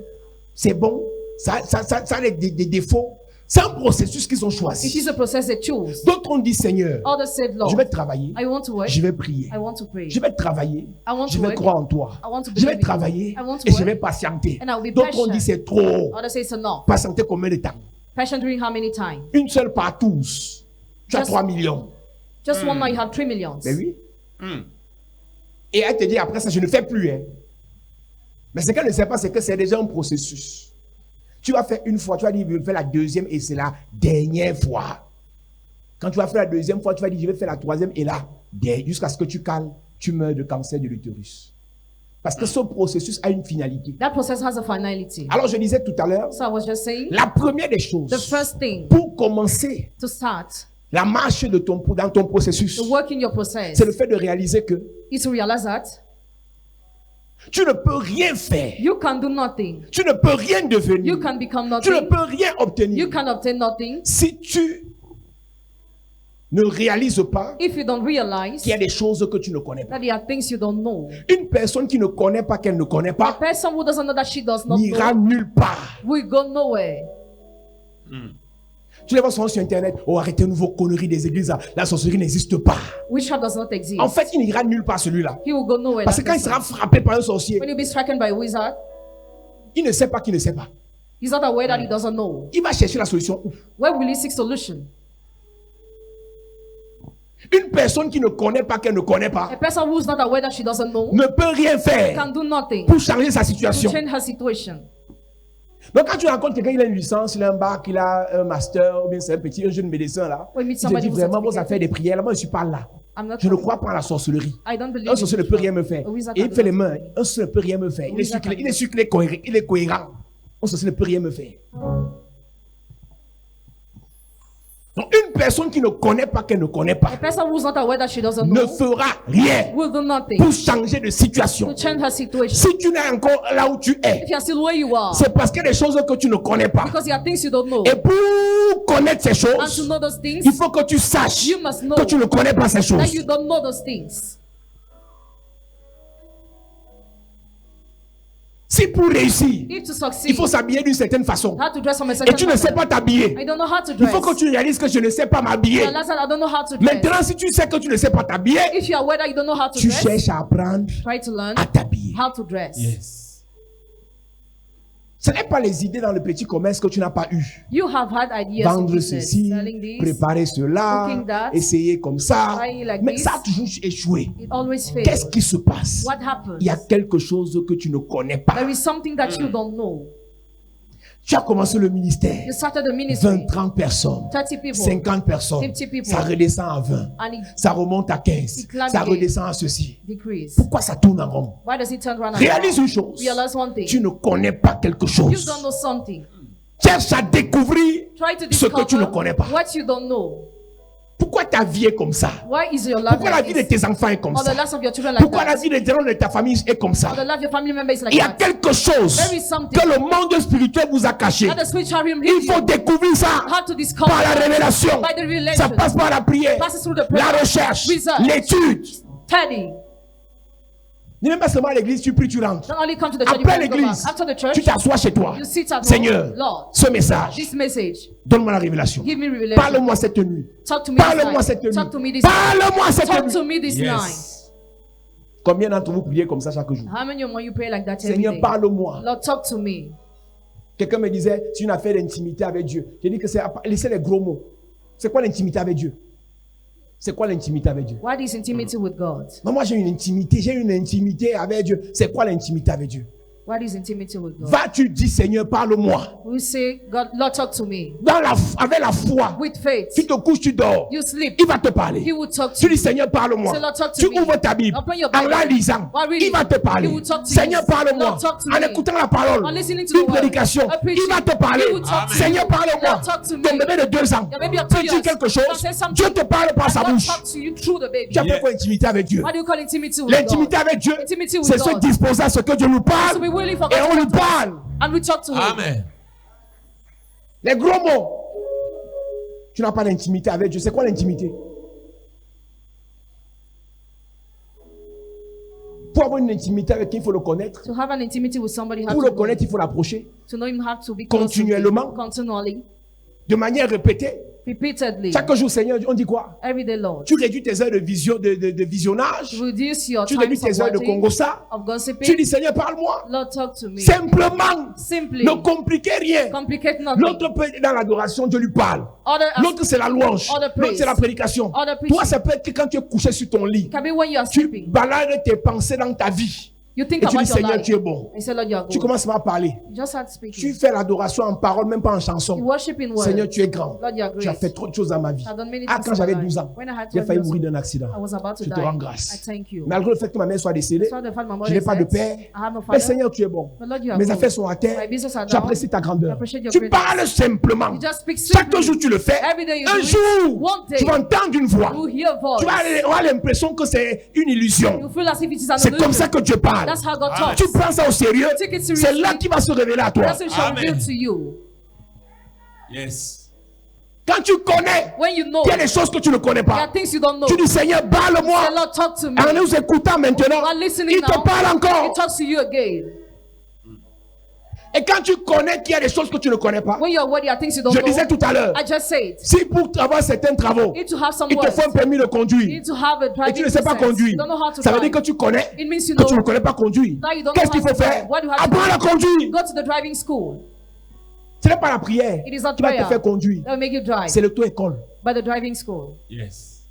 C'est bon, ça a des défauts. C'est un processus qu'ils ont It is choisi. a process they choose. D'autres ont dit, Seigneur, Others said, Lord, je vais travailler, I want to work. je vais prier, I want to pray. je vais travailler, I want je to vais work. croire en toi, I want to je vais believe in you. travailler I want to et je work. vais patienter. And I will be D'autres ont dit, patient. c'est trop. Others say it's enough. Patienter combien de temps? Patient during how many times? Une seule par tous. Tu as Just- 3 millions. Just one night you have 3 millions. Mais oui. Hmm. Et elle te dit après ça, je ne fais plus. Hein. Mais ce qu'elle ne sait pas, c'est que c'est déjà un processus. Tu vas faire une fois, tu vas dire, je vais faire la deuxième et c'est la dernière fois. Quand tu vas faire la deuxième fois, tu vas dire, je vais faire la troisième et là, jusqu'à ce que tu cales, tu meurs de cancer de l'utérus. Parce que ce processus a une finalité. That process has a finality. Alors je disais tout à l'heure, So I was just saying, la première des choses, the first thing pour commencer to start la marche de dans ton processus, the work in your process c'est le fait de réaliser que is to realize that Tu ne peux rien faire. You can do nothing. Tu ne peux rien devenir. You can become Tu ne nothing. peux rien obtenir. You can obtain nothing Si tu ne réalises pas if you don't realize qu'il y a des choses que tu ne connais pas. that there are things you don't know. Une personne qui ne connaît pas qu'elle ne connaît A pas person who doesn't know that she does not n'ira know nulle part. will go nowhere. Tu les vois souvent sur Internet. Oh, arrêtez-nous vos conneries des églises. Là. La sorcellerie n'existe pas. Witchcraft does not exist. En fait, il n'ira nulle part celui-là. He will go nowhere. Parce que that quand il person. sera frappé par un sorcier, When you be stricken by a wizard, il ne sait pas qu'il ne sait pas. he's not aware that he doesn't know. Il va chercher la solution où? Where will he seek solution? Une personne qui ne connaît pas qu'elle ne connaît A pas person who's not aware that she doesn't know ne peut rien faire can do nothing pour changer sa to situation. change her situation. Donc quand tu rencontres quelqu'un, il a une licence, il a un bac, il a un master, ou bien c'est un jeune médecin là, When you meet il te somebody dit who's vraiment vos certificated, affaires des prières, moi je ne suis pas là. I'm not Je ne coming. crois pas à la sorcellerie. I don't believe Un sorcier ne peut rien me in faire. A wizard Et il can fait do les mains. nothing. Un sorcier ne peut rien me faire. Il est wizard sûr qu'il can est sûr qu'il est cohérent. Il est cohérent. Un sorcier ne peut rien me faire. Donc une personne qui ne connaît pas qu'elle ne connaît A pas person who's not aware that she doesn't ne know fera rien will do nothing pour changer de situation. to change her situation. Si tu n'es encore là où tu es, If you are still where you are, c'est parce qu'il y a des choses que tu ne connais pas. because there are things you don't know. Et pour connaître ces And to choses, know those things, il faut que tu saches you must know que tu ne connais pas ces that choses. you don't know those things. Si pour réussir, If to il succeed, faut s'habiller d'une certaine façon, how to dress from a et certain tu ne sais manner. pas t'habiller, I don't know how to il dress. faut que tu réalises que je ne sais pas m'habiller. Realize that I don't know how to dress. Maintenant, si tu sais que tu ne sais pas t'habiller, If you are aware that you don't know how to tu dress, cherches à apprendre try to learn à t'habiller. how to dress. Ce n'est pas les idées dans le petit commerce que tu n'as pas eues. You have had ideas in Vendre business, ceci, selling this, préparer cela, cooking that, essayer comme ça. trying like Mais this. ça a toujours échoué. it always fails. Qu'est-ce qui se passe? What happens? Il y a quelque chose que tu ne connais pas. There is something that you don't know. Tu as commencé le ministère. You started the ministry, 20, 30 personnes, 30 people, 50 personnes. 50 people. Ça redescend à 20. and it Ça remonte à 15. It climbs Ça again. redescend à ceci. decreased. Pourquoi ça tourne en rond? Why does it turn around? Réalise une chose. Realize one thing. Tu ne connais pas quelque You chose. don't know something. Cherche à découvrir Try to ce que tu ne discover connais pas. what you don't know. Pourquoi ta vie est comme ça? Why is your life Pourquoi la like vie de this? tes enfants est comme Or the ça? lives of your children like Pourquoi la that? vie des gens de ta famille est comme Or ça? the life of your family member is like Il y a that? quelque chose There is something que le monde spirituel vous a caché. that the spiritual realm Il hid faut you. découvrir ça How to discover par la révélation. by the Ça revelation. passe par la prière, Passes through the prayer, la recherche, research, l'étude. study. Ne même pas seulement à l'église, tu pries, tu rentres. Don't only come to the church, you Après can go l'église, back. After the church, tu t'assois chez toi. you sit at home. Seigneur, Lord, ce message, this message, donne-moi la révélation. give me revelation. Parle-moi cette nuit. Talk to me Parle-moi this cette night. nuit. Talk to me this night. Parle-moi cette Talk to nuit. me this night. Combien d'entre vous priez comme ça chaque jour? How many of you pray like that every Seigneur, day? parle-moi. Lord, talk to me. Quelqu'un me disait, c'est une affaire d'intimité avec Dieu. J'ai dit que c'est laissez les gros mots. C'est quoi l'intimité avec Dieu? C'est quoi l'intimité avec Dieu? What is intimacy with God? Non, moi j'ai une intimité avec Dieu. C'est quoi l'intimité avec Dieu? What is intimacy with God? Va-tu dire, Seigneur, parle-moi. We say, God, Lord, talk to me. Avec la foi. With faith, Tu te couches, tu dors. you sleep. Il va te parler. He will talk to Tu dis, you. Seigneur, parle-moi. Say, Lord, talk to Tu me. ouvres ta Bible. Open your En Bible. la lisant, While reading, il va te parler. he will talk to Seigneur, you. parle-moi. Lord, talk to En me. écoutant la parole, On listening to une the word, prédication, a preaching, il va te parler. he will talk to Seigneur, you. parle-moi. Lord, talk to me. Ton bébé de 2 ans Your baby of peut 2 dire years quelque can chose. say something. Dieu te parle par And sa God bouche. talk to you through the baby. Tu appelles quoi intimité avec Dieu? What do you call intimacy with L'intimité God? avec Dieu, Intimacy with c'est se God. disposer à ce que Dieu nous To parle be willing for et God on to lui talk to us. parle. And we talk to him. Amen. Les gros mots. Tu n'as pas d'intimité avec Dieu. C'est quoi l'intimité? Pour avoir une intimité avec qui il faut le connaître. To have an intimacy with somebody, you have Pour to le connaître, il faut l'approcher to know him, you have to be close to continuellement, him, continually, de manière répétée. repeatedly. Chaque jour, Seigneur, on dit quoi? Every day, Lord. Tu réduis tes heures de visionnage. Reduce your Tu time réduis tes heures de of watching, congossa. of Tu gossiping. dis, Seigneur, parle-moi. Lord, talk to me. Simplement. Simply. Ne compliquez rien. Complicate nothing. L'autre peut être dans l'adoration, Dieu lui parle. Other L'autre, c'est la louange. Other praise. L'autre, c'est la prédication. Other preaching. Toi, ça peut être que quand tu es couché sur ton lit, can be when you are tu sleeping. balades tes pensées dans ta vie. You think Et tu about dis, your Seigneur, life. tu es bon. And say, Lord, you are Tu good. commences à parler. You just start Tu speaking. fais l'adoration en parole, même pas en You chanson. worship in words. Seigneur, tu es grand. Lord, you are Tu as great. fait trop de choses dans ma vie. I've done many Ah, things quand in j'avais my 12 life. ans, When I had j'ai 12 failli years mourir old, d'un accident. I was about to Je te die. rends I grâce. thank you. Malgré le fait que ma mère soit décédée, Despite the fact my mother je n'ai is pas de dead, père. I have no Mais father. Seigneur, tu es bon. But Lord, you are Mes good. affaires sont à terre. My business are down. J'apprécie ta grandeur. I appreciate your Tu greatness. parles simplement. You just speak Chaque simply. jour, tu le fais. Every day you Un do it. jour, One day, tu vas entendre une voix. you hear a voice. Tu vas avoir l'impression que c'est une illusion. You feel as if it is an C'est comme illusion. ça que Dieu parle. parle. That's how God Amen. talks. Tu prends ça au sérieux, Take it seriously. c'est là qu'il va se révéler à toi. That's what shall Amen. reveal to you. Yes. Quand tu connais, When you know, il y a des choses que tu ne connais there are pas. things you don't know. Tu dis, Seigneur, Say, parle-moi. Lord, talk to me. En nous écoutant maintenant, You are listening il te now. parle He encore. talks to you again. Et quand tu connais qu'il y a des choses que tu ne connais pas, When you're worried, there are things you don't je know. disais tout à l'heure, I just said, si pour avoir certains travaux, you need to have some il te words. faut un permis de You conduire, need to have a et driving tu ne sais pas license. conduire, You don't know how to ça veut dire drive. que tu connais, It means you que tu ne know connais pas conduire. that you don't Qu'est-ce know qu'il how faut to faire? drive. What do you have to Apprendre à do? conduire. Go to the driving school. Ce n'est pas la prière It is not qui va te prayer faire conduire, that will make you drive, c'est l'auto-école. but the driving school. Yes.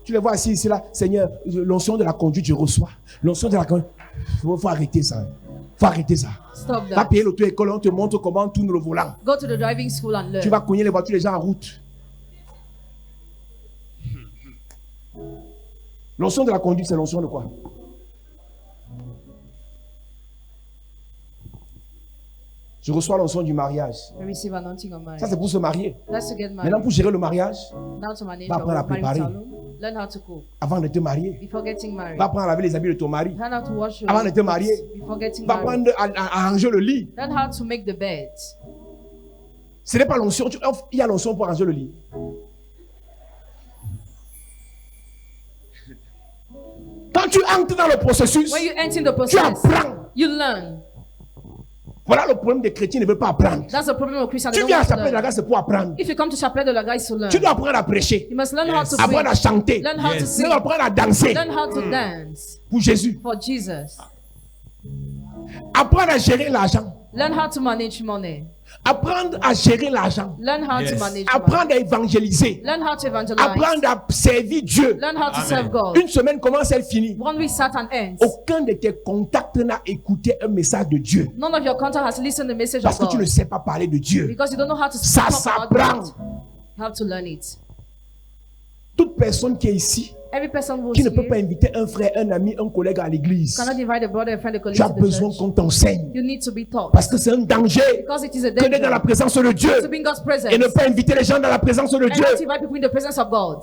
Tu les vois assis ici là, Seigneur, l'onction de la conduite, je reçois. L'onction de la conduite, il faut arrêter ça. Faut arrêter ça. Stop Va that. payer l'auto-école, on te montre comment on tourne le volant. Go to the driving school and learn. Tu vas cogner les voitures des gens en route. L'onction de la conduite, c'est l'onction de quoi? Je reçois l'onction du mariage. I receive anointing on marriage. Ça, c'est pour se marier. That's to get married. Maintenant, pour gérer le mariage, Now to manage va your apprendre à préparer. marital home. Learn how to cook avant de te marier, before getting married. va apprendre à laver les habits de ton mari. Learn how to wash your Avant de te marier, clothes before getting va married. apprendre à ranger le lit. Learn how to make the bed. Ce n'est pas l'onction. Il y a l'onction pour ranger le lit. Quand tu entres dans le processus, When you enter the tu process, apprends. you learn. Voilà le problème des chrétiens, ils ne veulent pas apprendre. That's the problem of Christians. Tu They don't viens à want to Chapelle de la learn. Grâce, c'est pour apprendre. If you come to Chapelle de la Grâce to learn, Tu dois apprendre à prêcher, you must learn how to apprendre à preach, chanter, learn how to Yes. tu sing, dois apprendre à danser learn how to dance pour Jésus. for Jesus. Apprendre à gérer l'argent. Learn how to manage money. Apprendre à gérer l'argent. Learn how Yes. to manage money. Apprendre à évangéliser. Learn how to evangelize. Apprendre à servir Dieu. Learn how to Amen. serve God. Une semaine commence, elle finit. 1 week start and ends. Aucun de tes contacts n'a écouté un message de Dieu. None of your contact has listened to the message Parce of que tu ne God. sais pas parler de Dieu. Because you don't know how to Ça talk about s'apprend. God. You have to learn it. Toute personne qui est ici, Every person who qui is ne peut pas here inviter un frère, un ami, un collègue à l'église, cannot invite a brother, a friend, a colleague tu as to the besoin church. qu'on t'enseigne. You need to be taught. Parce que c'est un danger Because it is a que d'être dans la danger présence de to Dieu be in God's presence et ne pas inviter les gens dans la présence de and Dieu. not invite people in the presence of God.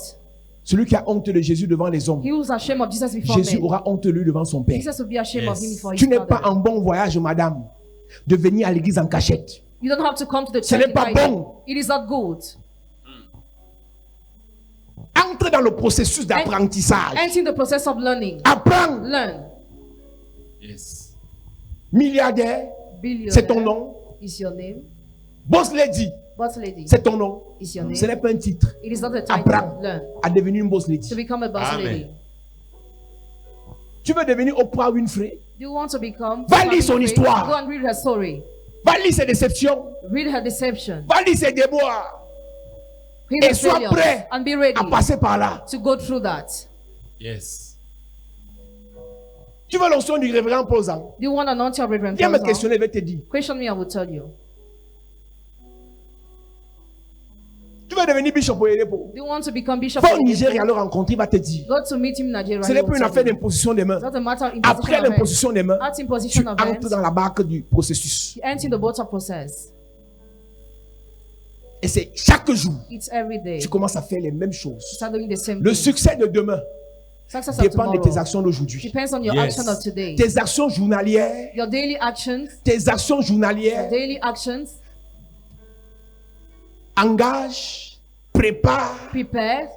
Celui qui a honte de Jésus devant les hommes, He who is ashamed of Jesus before Jésus men. aura honte de lui devant son Père. Jesus will be ashamed of him before his Tu n'es Father. pas en bon voyage, madame, de venir à l'église en cachette. You don't have to come to the Ce church n'est pas hiding. bon. It is not good. Entre dans le processus d'apprentissage. Enter in the process of learning. Apprends. Learn. Yes. Milliardaire, Billionaire c'est ton nom. is your name. Boss lady, Boss lady c'est ton nom. is your name. Ce n'est pas un titre. It is not a title. Apprends Learn. à devenir une boss lady. To become a boss Amen. lady. Tu veux devenir Oprah Winfrey? Do you want to become? Va lire son Go histoire. and read her story. Va lire ses déceptions. Read her deception. Va lire ses déboires. Read Et her sois failures. prêt And be ready à passer par là. to go through that. Yes. Tu veux l'onction du révérend Paulzan? Do you want an answer, Reverend Viens me Paulson? questionner, je vais te dire. Question me, I will tell you. Tu veux devenir bishop au Yerepo? Do you want to become bishop? Va au of Nigeria, Yerepo? le rencontrer, il va te dire. Go to meet him in Nigeria. Ce he n'est will pas une tell affaire you. d'imposition des mains. It's not a matter of Après imposition of hands. l'imposition des mains, At tu imposition of entres hands, dans la barque du processus. you enter in the water process. Et c'est chaque jour, It's every day. tu commences à faire les mêmes You choses. start doing the same Le thing. succès de demain Success of dépend de tes tomorrow actions d'aujourd'hui. depends on your Yes. action of today. Tes actions journalières, Your daily actions, tes actions your journalières daily actions, engagent, préparent prepare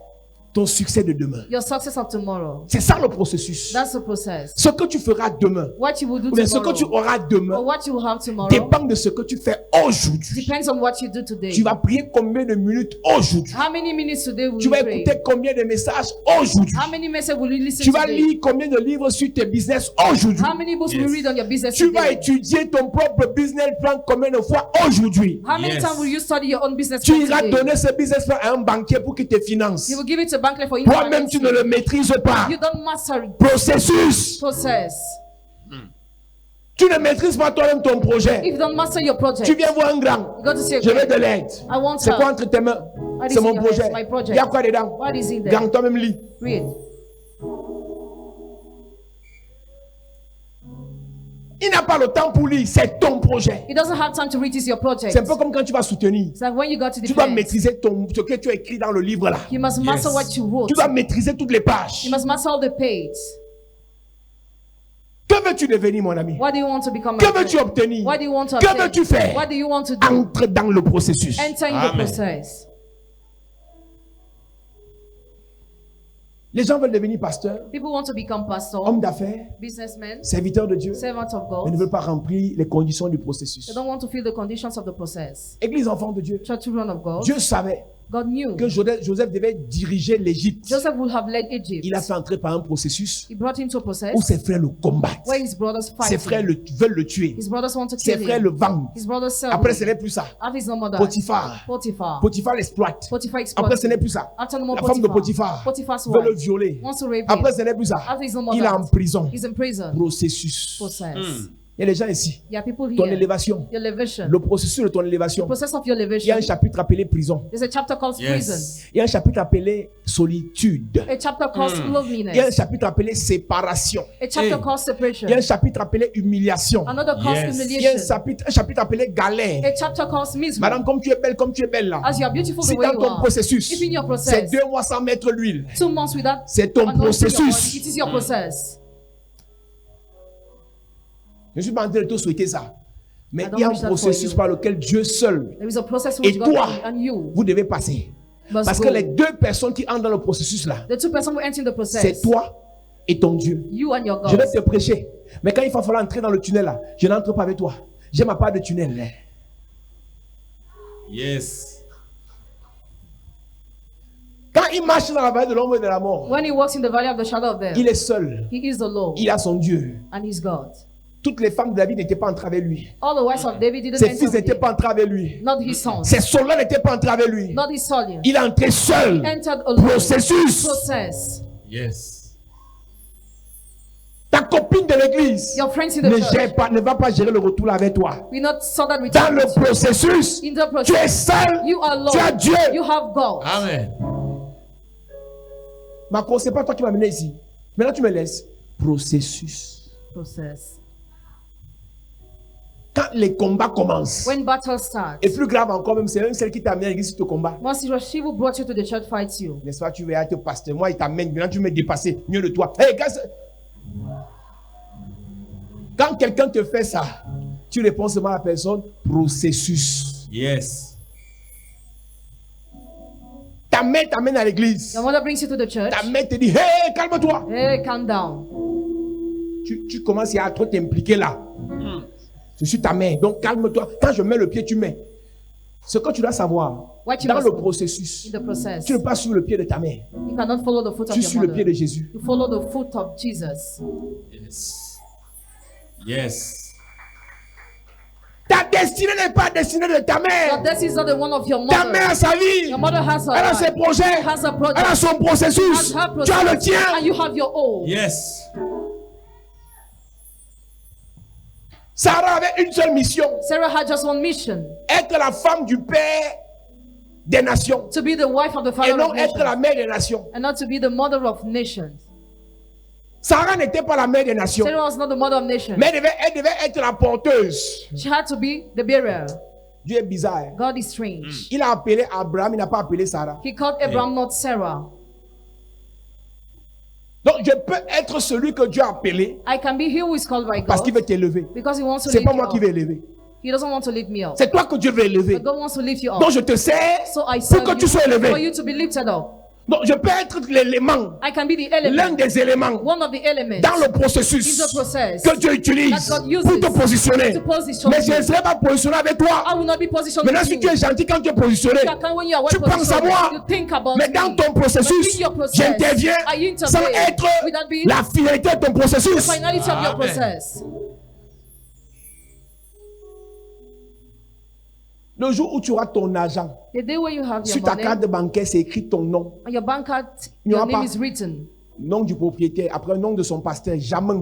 ton succès de demain. your success of tomorrow. C'est ça le processus. That's the process. Ce que tu feras demain, What you will do ou bien ce que tu tomorrow, auras demain, or what you will have tomorrow, dépend de ce que tu fais aujourd'hui. depends on what you do today. Tu vas prier combien de minutes aujourd'hui? How many minutes today will Tu you vas pray? écouter combien de messages aujourd'hui? How many messages will you listen Tu vas today? lire combien de livres sur tes business aujourd'hui? How many books will you read on your business Tu vas today? étudier ton propre business plan combien de fois aujourd'hui? How many Yes. times will you study your own business Tu plan iras today? donner ce business plan à un banquier pour qu'il te finance. You will give it to a bank for you. Toi-même, tu ne le maîtrises pas. You don't master it. Processus. Process. Tu ne maîtrises pas toi-même ton If projet. you don't master your project, Tu viens voir un grand. you go to see a Je veux guy. de l'aide. I want C'est quoi help. entre tes mains? What is C'est in mon your projet. hands? My project. Il y a quoi dedans? What is in there? Grand, toi-même lis. Read. Il n'a pas le temps pour lire. C'est ton projet. He doesn't have time to read. It's your project. C'est un peu comme quand tu vas soutenir. It's like when you go to Tu dois defense, maîtriser ce que tu as écrit dans le livre là. you must master Yes. what you wrote. Tu dois maîtriser toutes les pages. You must master all the pages. Que veux-tu devenir, mon ami? What do you want to become? Que veux-tu obtenir? What do you want to Que obtain? veux-tu faire? What do you want to do? Entre dans le processus. Enter in the Amen. process. Les gens veulent devenir pasteurs, People want to become pastor, hommes d'affaires, businessmen, serviteurs de Dieu, servants of mais ne God. veulent pas remplir les conditions du processus. They don't want to feel the conditions of the process. Église enfant de Dieu, Children of God. Dieu savait God knew que Joseph devait diriger l'Égypte. Joseph would have led Egypt. Il a fait entrer par un processus He brought him to a process où ses frères le combattent. where his brothers fight Ses frères him. veulent le tuer. His brothers want to Ses kill frères him. le vendent. His brothers sell Après, ce him. n'est plus ça. After his no more died. Potiphar. Potiphar l'exploite. Potiphar Après, ce n'est exploited. plus ça. After no more La femme de Potiphar. Potiphar Potiphar's veut le wife violer. wants to rape him. Après, ce n'est plus ça. After his no more Il est en died. prison. He's in prison. Processus. Process. Il y a des gens ici. There are people Ton here. élévation. Your elevation. Le processus de ton élévation. The process of your Il y a elevation. un chapitre appelé prison. There's a chapter called prison. Yes. Il y a un chapitre appelé solitude. A chapter called Il y a un loneliness. chapitre appelé séparation. A chapter Hey. called separation. Il y a un chapitre appelé humiliation. Another called Yes. Il y a humiliation. un chapitre appelé galère. A chapter called misery. Madame, comme tu es belle là. As you are beautiful Si the way dans you ton are. processus, If in your c'est process, 2 mois sans mettre l'huile. 2 months without C'est ton anointing your body, processus. it is your process. Je ne suis pas en train de te souhaiter ça. Mais I don't il y a un wish that for processus you. par lequel Dieu seul There is a process et which God toi, and you vous devez passer. must Parce go. que les 2 personnes qui entrent dans le processus là, The 2 persons who enter in the process, c'est toi et ton Dieu. you and your Je vais God. te prêcher. Mais quand il va falloir entrer dans le tunnel là, je n'entre pas avec toi. J'ai ma part de tunnel. Hein. Yes. Quand il marche dans la vallée de l'ombre et de la mort, When he walks in the valley of the shadow of death, il est seul. he is the Lord Il a son Dieu. and he's God. Toutes les femmes de David n'étaient pas entrées avec lui. All the wives of David didn't Ses enter fils with n'étaient him. pas entrés avec lui. Not his sons, Ses soldats n'étaient pas entrés avec lui. not his soldiers. Il est entré seul. Entered alone. Processus. Process. Yes. Ta copine de l'église Your friends in the ne, church ne va pas gérer le retour là avec toi. will not saw that Dans return le with you. processus, In the tu es process, seul. you are Tu as Lord. Dieu. You have God. Amen. Marco, c'est pas toi qui m'as amené ici. Maintenant, tu me laisses. Processus. Process. Quand les combats commencent, When battle starts, et plus grave encore, même c'est même celle qui t'a amené à l'église qui te combat. more serious, she who brought you to the church fights you. N'est-ce pas, tu vas être pasteur. Moi, il t'amène. Maintenant, tu me dépasses mieux de toi. Hey, quand quelqu'un te fait ça, tu réponds seulement à la personne. Processus. Yes. Ta mère t'amène à l'église. Your mother brings you to the church. Ta mère te dit, hey, calme-toi. Hey, calm down. Tu commences à trop t'impliquer là. Je suis ta mère, donc calme-toi. Quand je mets le pied, tu mets. Ce que tu dois savoir, What you dans must le know processus, in the process, tu ne pas sur le pied de ta mère. you cannot follow the foot of Tu your suis le pied de mother. Jésus. You follow the foot of Jesus. Yes. Yes. Ta destinée n'est pas destinée de ta Your mère. death is not the one of your Ta mother. mère a sa vie. Your mother has her Elle a ses life. projets. Has a project. Elle a son processus. Has her Tu as le process. tien. And you have your own. Yes. Sarah avait une seule mission. Sarah had just one mission: Être la femme du père des nations. to be the wife of the Et father non of être la nations, mère des nations. and not to be the mother of nations. Sarah n'était pas la mère des nations. Sarah was not the mother of nations. Mais elle devait être la porteuse. She had to be the bearer. Dieu est bizarre. God is strange. Il a appelé Abraham, il n'a pas appelé Sarah. He called Abraham, not Sarah. Donc je peux être celui que Dieu a appelé I can be he who is called by parce qu'il veut God t'élever. because he wants to C'est lift pas you moi qui vais up. élever. He doesn't want to lift me up. C'est toi que Dieu veut élever. But God wants to lift you up. Donc je te sers So I pour serve que you tu sois for élevé. you to be lifted up. Donc je peux être l'élément, I can be the l'un element, des éléments one of the elements dans le processus in the process que Dieu utilise that God uses pour te positionner. to position Mais je ne you. serai pas positionné avec I toi. will not be positioned Maintenant, with si you. tu es gentil quand tu es positionné, When you are well tu penses à positioned, moi. you think about Mais me. dans ton But processus, in your process, j'interviens I intervene sans être without being la finalité de ton the processus. finality of your Amen. process. Le jour où tu auras ton argent, The day where you have your sur ta money, carte bancaire, c'est écrit ton nom, on your bank card, Il n'y your aura name pas. is written. nom du propriétaire, après le nom de son pasteur, jamais.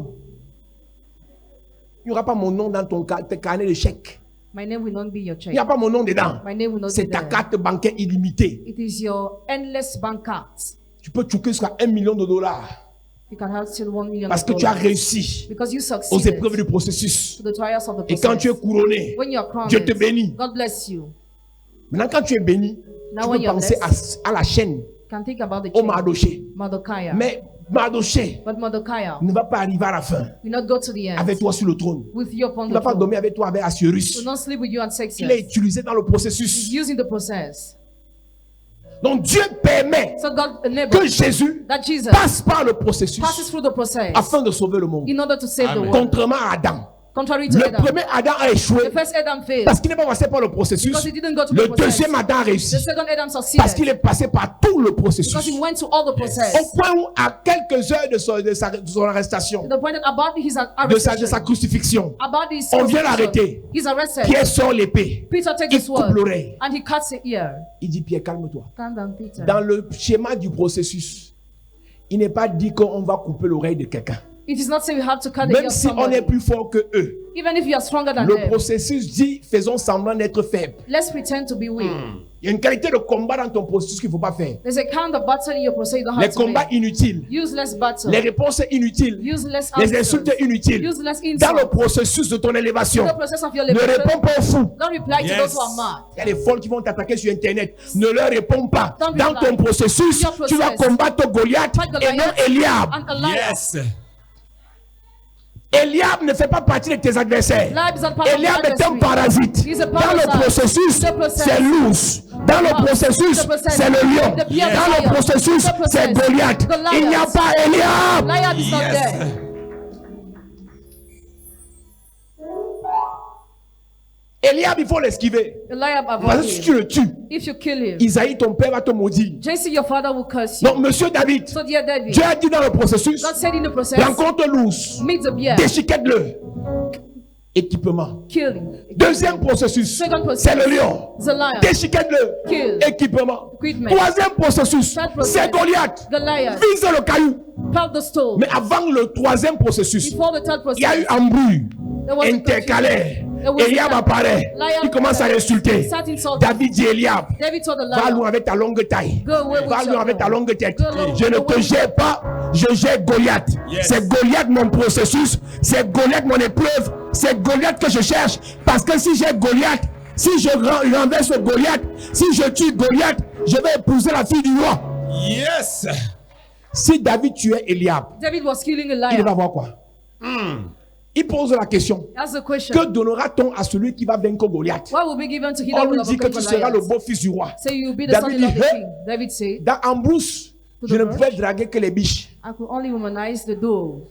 Il n'y aura pas mon nom dans ton carnet de chèques. My name will not be your Il check. n'y a pas mon nom dedans. My name will not be C'est ta there. carte bancaire illimitée. It is your endless bank card. Tu peux choquer jusqu'à $1 million You can have still $1 million parce que tu as réussi because you aux succeeded épreuves du processus. to the trials of the Et quand tu es process. couronné, When you are crowned, Dieu te bénit. God bless you. Maintenant, quand tu es béni, Now tu when peux you're penser blessed, à la chaîne, you can think about the au chain, Mardoché. Mordecai. Mais Mardochée But Mordecai ne va pas arriver à la fin will not go to the end avec toi sur le trône. with you upon Il ne the va pas throne. dormir avec toi avec Assuérus. Will not sleep with you and sex Il est you. utilisé dans le processus. Using the process. Donc Dieu permet So God que enabled Jésus that Jesus passe par le processus passes through the process afin de sauver le monde. in order to save the Amen. world. Contrairement à Adam. Contrary to Le Adam. premier Adam a échoué The first Adam failed parce qu'il n'est pas passé par le processus. because he didn't go to Le the process. deuxième Adam a The réussi second Adam parce succeeded qu'il est passé par tout le processus. because he went to all the process. Au point où, à quelques heures de son arrestation, To the point that about his de arrestation, sa crucifixion, about his on vient crucifixion, l'arrêter. he's arrested. Pierre sort l'épée. Peter takes Il his coupe sword l'oreille. and he cuts the ear. Il dit, Pierre, calme-toi. Calm down, Peter. Dans le schéma du processus, il n'est pas dit qu'on va couper l'oreille de quelqu'un. It is not saying we have to cut the ear Même of si on somebody. est plus fort que eux. Even if you are stronger than Le them, processus dit, faisons semblant d'être faibles. let's pretend to be weak. Il y a une qualité de combat dans ton processus qu'il ne faut pas faire. There's a kind of battle in your process you don't Les have to combats make. inutiles, Useless battle. les réponses inutiles, Useless les answers. insultes inutiles. Useless Dans le insults. processus de ton élévation, The process of your ne liberation. réponds pas aux fous. Don't reply Yes. to those who are mad. Il y a des folles qui vont t'attaquer sur Internet. Ne leur réponds pas. Don't Dans reply. ton processus, Your tu vas process. combattre Goliath Fight et non Goliath Eliab. and Eliab. Yes. Eliab ne fait pas partie de tes adversaires. Eliab is not part of Eliab the est un adversary. parasite. He's a Dans parasite. le processus, The process. c'est l'ours. Dans le processus, The process. c'est le lion. The pure Dans le lion. processus, The process. c'est Goliath. Goliath. Il n'y a pas Eliab. Eliab is not Yes. there. Eliab, il faut l'esquiver. Eliab Parce avoid que si tu him. le tues, If you kill him, Isaïe, ton père, va te maudire. JC, your father will curse you. Donc, monsieur David, So dear David, Dieu a dit dans le processus, God said in the process, rencontre l'ours, meet the bear, déchiquette-le. Équipement. kill him. Deuxième processus, Second process, c'est le lion. the lion, Déchiquette-le. Kill. Équipement. Equipment. Troisième processus, Third process, c'est Goliath. Goliath, Vise le caillou. pelt the stone. Mais avant le troisième processus, Before the third il y a eu process, embrouille there was a intercalaire. There was Eliab a- apparaît. Lion Il commence à l'insulter. start insulting. David dit Eliab, David told the va lion, loin avec ta longue taille. Go away with Va loin your avec ta tail. longue tête. Go away Je ne with te your gère pas, je gère Goliath. Yes. C'est Goliath mon processus, c'est Goliath mon épreuve, c'est Goliath que je cherche. Parce que si j'ai Goliath, si je renverse Goliath, si je tue Goliath, je vais épouser la fille du roi. Yes. Si David tuait Eliab, David was killing a il va lion. voir quoi? Il pose la question. That's the question. Que donnera-t-on à celui qui va vaincre Goliath? What will be given to he On that lui will dit que overcome tu seras le Goliath? beau-fils du roi. Say you will be the David son of dit, the Hey. king. David said, Dans Ambrose, je ne pouvais draguer que les biches. I could only womanize the dogs.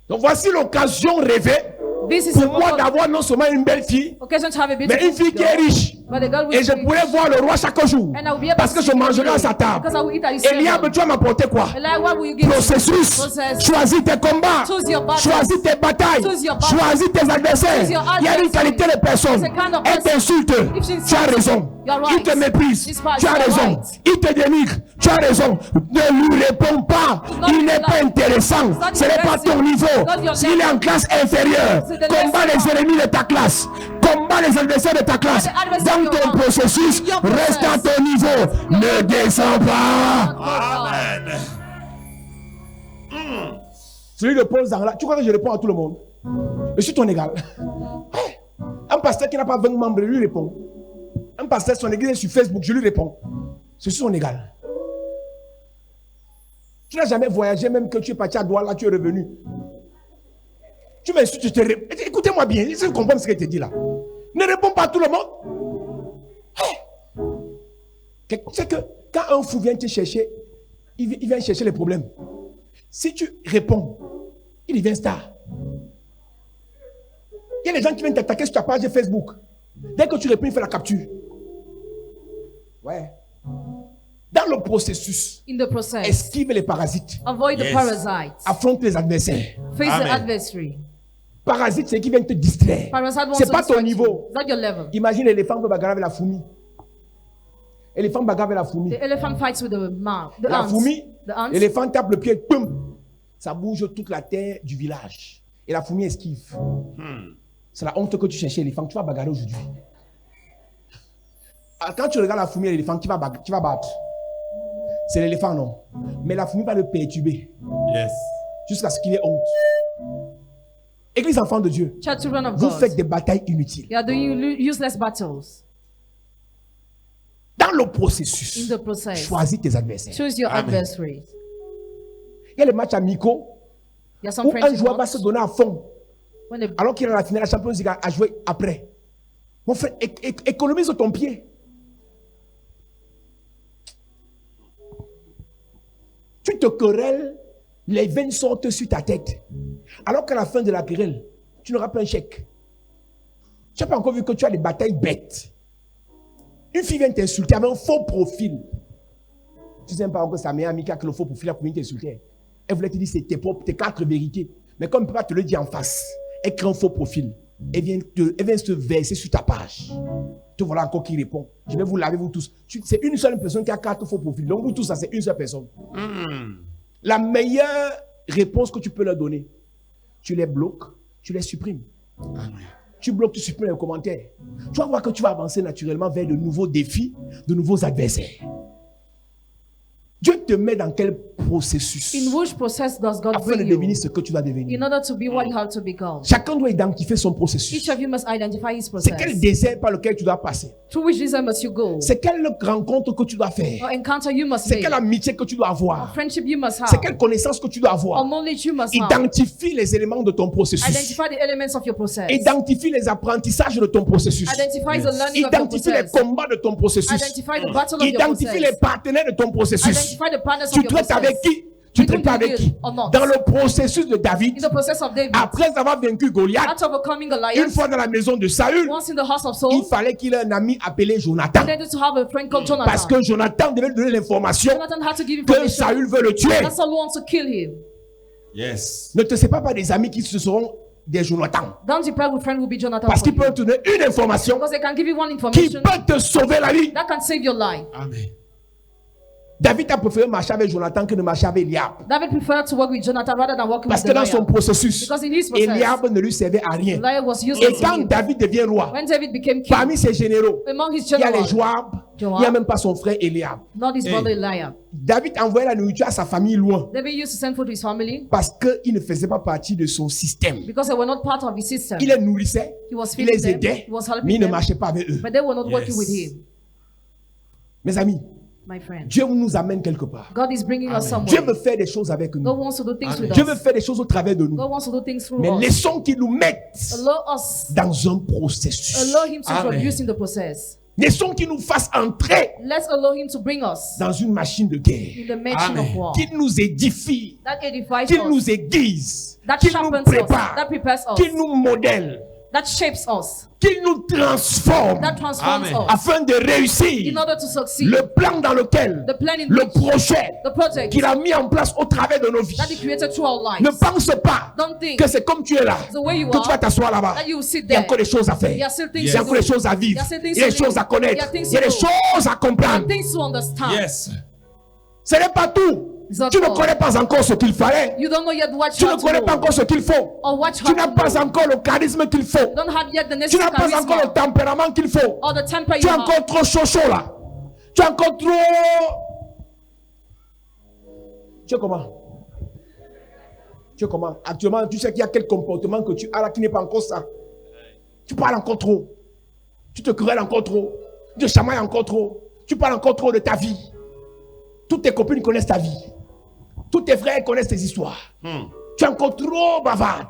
Donc voici l'occasion rêvée This is pour moi d'avoir non seulement une belle fille, occasion to have a mais beautiful une fille qui est girl, riche. but the girl Et will je be pourrais rich. voir le roi chaque jour. And I will be able Parce to que je see mangerai the à sa table. because I will eat at his Eliab, table. tu vas m'apporter quoi? Like, what will you give? Processus. Process. Choisis tes combats. Choose your battles. Choisis tes batailles. Choose your battles. Choisis tes adversaires. Choose your Il y a une adversaries. qualité de personne. It's a kind of Elle person. t'insulte. If she Tu as insults raison. you, you are Il right. te méprise. Despise, Tu as you are raison. right. Il te dénigre. Tu as raison. Ne lui réponds pas. not Il n'est like- pas intéressant. not Ce n'est pas interesting. ton niveau. Not your S'il est level. en classe inférieure, C'est de combat laisser les ennemis de ta classe. Combat les adversaires de ta classe. the adversaire Dans of ton your processus, Your reste à process. ton niveau. Ne descends pas. Amen. Celui de Paul Zangla, tu crois que je réponds à tout le monde? Je suis ton égal. Un pasteur qui n'a pas 20 membres, je lui réponds. Un pasteur, son église est sur Facebook, je lui réponds. Je suis son égal. Tu n'as jamais voyagé, même que tu es parti à Douala, tu es revenu. Tu m'insultes, je te réponds. Écoutez-moi bien, je comprends ce qu'il te dit là. Ne réponds pas à tout le monde. C'est que quand un fou vient te chercher, il vient chercher les problèmes. Si tu réponds, il devient star. Il y a des gens qui viennent t'attaquer sur ta page Facebook. Dès que tu réponds, il fait la capture. Ouais. Dans le processus, In the process, esquive les parasites. avoid the Yes. parasites. Affronte les adversaires. Face Amen. the adversary. Parasite, c'est qui viennent te distraire. Parasite wants C'est to pas ton distract you. niveau. Is that your level? Imagine l'éléphant veut bagarrer avec la fourmi. L'éléphant bagarre avec la fourmi. The elephant fights with the mouse. The La ants. fourmi, The ants. l'éléphant tape le pied, boum. Ça bouge toute la terre du village. Et la fourmi esquive. C'est la honte que tu cherchais, l'éléphant. Tu vas bagarrer aujourd'hui. Ah, quand tu regardes la fourmi et l'éléphant, qui va battre? C'est l'éléphant, non. Mais la fourmi va le perturber Yes. jusqu'à ce qu'il ait honte. Église enfant de Dieu, Child children of vous God. faites des batailles inutiles. You are doing useless battles. Dans Dans le processus, In the process, choisis tes adversaires. choose your Amen. adversaries. Il y a les matchs amicaux There are some où un friends joueur va se donner à fond when they alors qu'il est dans la finale de la Champions League à jouer après. Mon frère, économise ton pied. Tu te querelles, les veines sortent sur ta tête. Alors qu'à la fin de la querelle, tu n'auras pas un chèque. Tu n'as pas encore vu que tu as des batailles bêtes. Une fille vient t'insulter avec un faux profil. Tu sais même pas encore que sa meilleure amie qui a que le faux profil a pour venir t'insulter. Elle voulait te dire c'est tes 4 vérités. Mais comme elle ne peut pas te le dire en face, elle crée un faux profil. Elle vient se verser sur ta page. Te voilà encore qui répond. Je vais vous laver vous tous. C'est une seule personne qui a 4 faux profils. Donc vous tous, ça c'est une seule personne. La meilleure réponse que tu peux leur donner, tu les bloques, tu les supprimes. Tu bloques, tu supprimes les commentaires. Tu vas voir que tu vas avancer naturellement vers de nouveaux défis, de nouveaux adversaires. Dieu te met dans quel processus in which process does God afin de bring devenir you ce que tu dois devenir. in order to be what you have to become. Chacun doit identifier son processus. Each of you must identify his C'est quel process. désert par lequel tu dois passer. Through which desert must you go? C'est quelle rencontre que tu dois faire. Or encounter you must C'est make? quelle amitié que tu dois Or avoir. friendship you must C'est have? quelle connaissance que tu dois Or avoir. knowledge you must have? Identifie les éléments de ton processus. Identify the elements of your process. Identifie les apprentissages de ton processus. Identify the learning of your Identifie les process. combats de ton processus. Identify the battle of your Identifie les process. partenaires de ton processus. Identify the partners Tu of your traites avec process. qui? Tu With traites whom pas you avec deal qui? or not. Dans le processus de David, In the process of David, après avoir vaincu Goliath, after overcoming une Goliath, fois dans la maison de Saül, once in the house of il Saul, fallait qu'il ait un ami appelé Jonathan. he needed to have a friend called Parce Jonathan. que Jonathan devait lui donner l'information Jonathan had to give que information Saül veut le tuer. that Saul wants to kill him. Yes. Ne te sépare pas des amis qui se seront des Jonathan. Don't depart with friend will be Jonathan Parce for qu'ils you. peuvent te donner une information Because they can give you one qui information peut te sauver la vie. that can save your life. Amen. David a préféré marcher avec Jonathan que de marcher avec Eliab. David preferred to work with Jonathan rather than working Parce with que dans son Goliath. processus, Because in his process, Eliab ne lui servait à rien. Goliath was Et useless to quand him. David devient roi, When David became king, parmi ses généraux, among his il y a les generals, Joab, il n'y a même pas son frère Eliab. not his Hey. brother Eliab. David envoyait la nourriture à sa famille loin David used to send food to his family parce qu'il ne faisait pas partie de son système. because they were not part of his system. Il les nourrissait, He was il feeding les them, aidait, he was mais helping il ne them, marchait pas avec eux. but they were not working Yes. with him. Mes amis, My friend, Dieu nous amène quelque part. God is bringing us Dieu somewhere. veut faire des choses avec God nous. wants to do things Amen. with Dieu veut us. faire des choses au travers de nous. God wants to do things through Mais us. laissons qu'il nous mette Allow us, dans un processus. allow him to Amen. produce in the process. Laissons qu'il nous fasse entrer Let's allow him to bring us dans une machine de guerre. in the machine Amen. of war. Qu'il nous édifie, That edifies qu'il us. nous aiguise, That qu'il nous sharpens us. That prépare, prepares us. qu'il nous modèle, That shapes us. qu'il nous transforme That transforms Amen. us. afin de In réussir order to succeed. le plan dans lequel, The plan in le which, projet the project qu'il a mis en place au travers de nos vies. that he created through our Ne lives. pense pas Don't think que c'est comme tu es là, the way you que tu vas are, t'asseoir là-bas. that you will sit Il y a there. encore des choses à faire. There are still things Il y a to encore des do. choses à vivre. There are still things Il y a des to choses do. à connaître. There are things Il y a to des do. choses à And comprendre. things to understand. Yes. Ce n'est pas tout. It's not Tu ne all. connais pas encore ce qu'il fallait. You don't know yet what Tu you ne have to connais pas know. encore ce qu'il faut. Or what you Tu have n'as to pas know. encore le charisme qu'il faut. You don't have yet the Tu necessary n'as pas encore le charisma tempérament qu'il faut. or the temper Tu you es have. encore trop chaud là. Tu es encore trop... Tu es comment? Tu es comment? Actuellement, tu sais qu'il y a quel comportement que tu as là qui n'est pas encore ça. Tu parles encore trop. Tu te querelles encore trop. Tu te chamailles encore trop. Tu parles encore trop de ta vie. Toutes tes copines connaissent ta vie. Tous tes frères connaissent tes histoires. Tu es encore trop bavarde.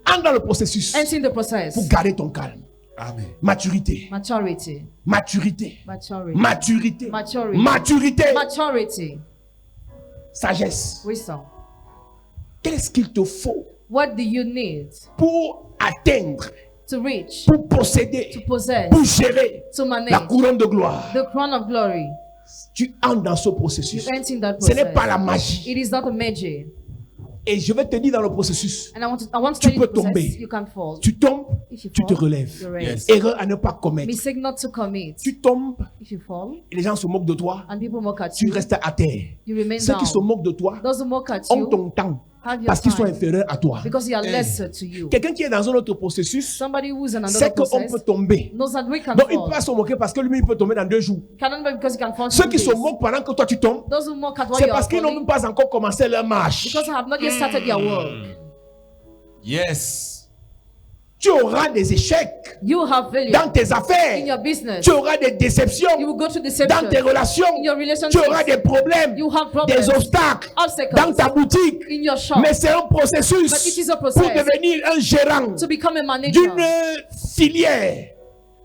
Entre dans le processus Enter in the process. pour garder ton calme. Amen. Maturité. Maturity. Maturité. Maturity. Maturité. Maturity. Maturité. Maturity. Sagesse. Wisdom. Qu'est-ce qu'il te faut What do you need pour atteindre, to reach, pour posséder, to possess, pour gérer to la manage couronne de gloire? the crown of glory? Tu entres dans ce You processus. enter in that Ce n'est process. pas la magie. It is not a magic. Et je vais te dire dans le processus, And I want to Tu tell you peux the process, tomber. you can fall. tu tombes, If you tu te fall, relèves. you raise. Yes. Erreur à ne pas commettre. Mistake not to commit. Tu tombes If you fall et les gens se moquent de toi. and people mock at Tu you, restes à terre. you remain Ceux qui down. se moquent de toi Those who mock at ont you ton temps have your parce qu'ils sont time inférieurs à toi. because they are lesser to you. Quelqu'un qui est dans un autre processus Somebody who's in sait another qu'on process peut tomber. knows that we can Donc il peut fall. pas se moquer parce que lui il peut tomber dans 2 jours. Cannot be because you can fall in Ceux 2 qui se days. moquent pendant que toi tu tombes, Those who mock at while c'est you are parce qu'ils n'ont falling même pas encore commencé leur marche. because they have not yet started their work. Yes. Tu auras des échecs You will have failure dans tes in affaires. your business. Tu auras des déceptions You will go through dans deception tes relations. in your Tu relationships. auras des problèmes, You have des problems, obstacles obstacles dans ta boutique. in your shop. Mais c'est un processus But it is a pour process devenir un gérant to become a manager d'une filière,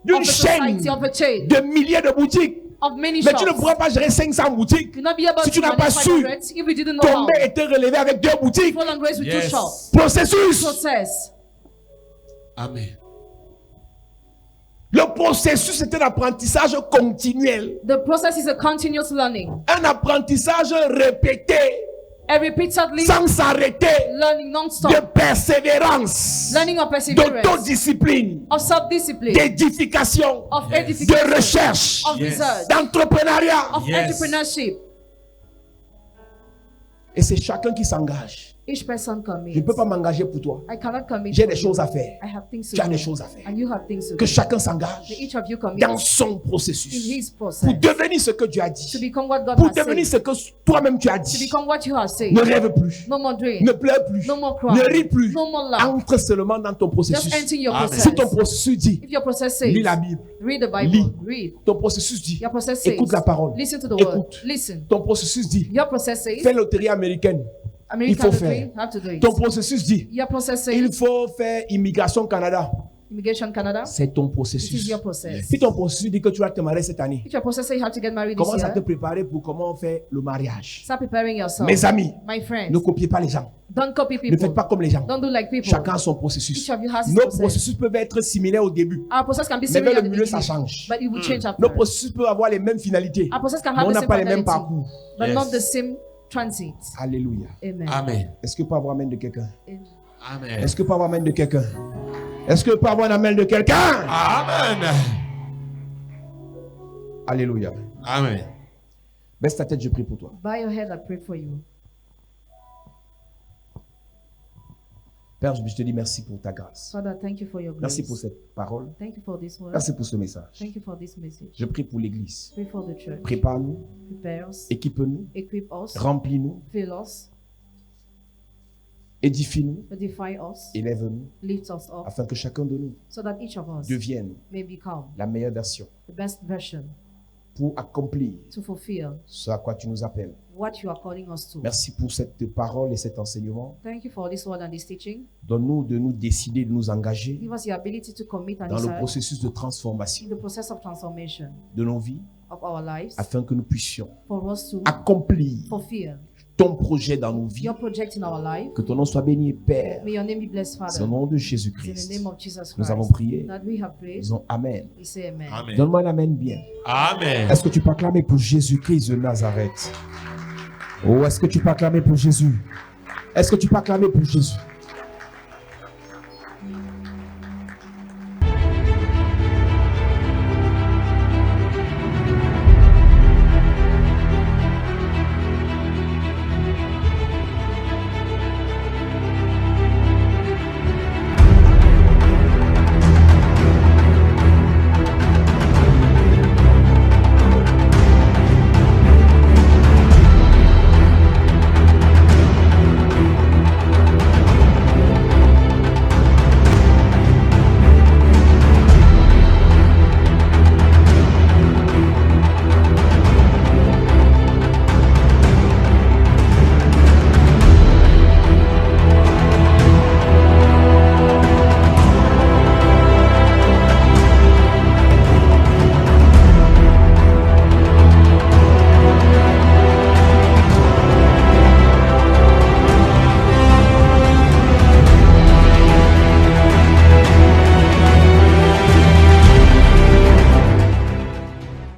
d'une of a chaîne society, of a chain, de milliers de boutiques. of many Mais tu ne shops. pourras pas gérer 500 boutiques. You will not be able Si tu to n'as pas manage su 500 if you didn't know how. tomber et te relever avec 2 boutiques. Fall and grace with 2 Yes. shops. Processus. Process. Amen. Le processus est un apprentissage continuel. The process is a continuous learning. Un apprentissage répété, A repeatedly sans s'arrêter, learning de non-stop. persévérance, Learning of perseverance, d'autodiscipline, of self-discipline, d'édification, of de edification, recherche, of Yes. research, d'entrepreneuriat. of Yes. entrepreneurship. Et c'est chacun qui s'engage. Each person Je ne commits. peux pas m'engager pour toi. I cannot commit. J'ai for des you. choses à faire. I have things to Tu as do. des choses à faire. And you have things to Que do. chacun That s'engage each of you commit dans son in processus his pour process devenir ce que Dieu a to dit. become what God Pour has devenir said. ce que toi-même tu as To dit. become what you have said. Ne rêve plus. No more dream. Ne pleure plus. No more cry. Ne ris plus. No more laugh. Entre seulement dans ton Just processus. enter your Amen. process. Si ton processus dit, If your process says, lis la Bible. read the Bible. Lis. Read. Ton processus dit, Your process says, écoute la parole. listen to the word. Écoute. Listen. Ton processus dit, Your process says, fais loterie américaine. American il faut lottery, faire. have to do it. Ton processus dit, Your process il says, faut faire immigration Canada. Immigration Canada. C'est ton It is processus. your process. Si ton processus dit que tu vas te marier cette année, If your process says you have to get married this commence à te year, préparer pour comment faire le mariage. start preparing yourself. Mes amis, My friends, ne copiez pas les gens. don't copy Ne people. faites pas comme les gens. Don't do like people. Chacun a son processus. Each of you has his Nos process. processus peuvent être similaires au début, Our process can be mais similar vers at le the milieu, ça beginning, change. but it will change after. Nos processus peuvent avoir les mêmes finalités, Our process can mais have on the n'a same pas les mêmes finality, parcours. but Yes. not the same transit. Alléluia. Amen. Amen. Est-ce que peut avoir amen de quelqu'un? Amen. Amen. Est-ce que peut avoir amen de quelqu'un? Est-ce que peut avoir un amen de quelqu'un? Amen. Alléluia. Amen. Baisse ta tête, je prie pour toi. Bow your head, I pray for you. Père, je te dis merci pour ta grâce. Father, thank you for your grace. Merci pour cette parole. Thank you for this word. Merci pour ce message. Thank you for this message. Je prie pour l'Église. Pray for the church. Prépare-nous, Prepare us. équipe-nous, Equip us. remplis-nous, Fill us. édifie-nous, Edify us. élève-nous, Lift us up. afin que chacun de nous So that each of us devienne may become la meilleure version the best version pour accomplir to fulfill ce à quoi tu nous appelles. what you are calling us to. Merci pour cette parole et cet enseignement. Thank you for this word and this teaching. Donne-nous de nous décider, de nous engager Give us the ability to commit and dans le decide processus de in transformation the process of transformation de nos vies of our lives afin que nous puissions for us to accomplir fulfill ton projet dans nos vies. your project in our life. Que ton nom soit béni, Père. May your name be blessed, C'est au Father. nom de It's in the Jésus-Christ. name of Jesus Nous avons Christ prié. that we have prayed. Disons Amen. We say amen. Amen. Donne-moi un Amen bien. Amen. Est-ce que tu peux acclamer pour Jésus-Christ de Nazareth? Oh, est-ce que tu peux acclamer pour Jésus? Est-ce que tu peux acclamer pour Jésus?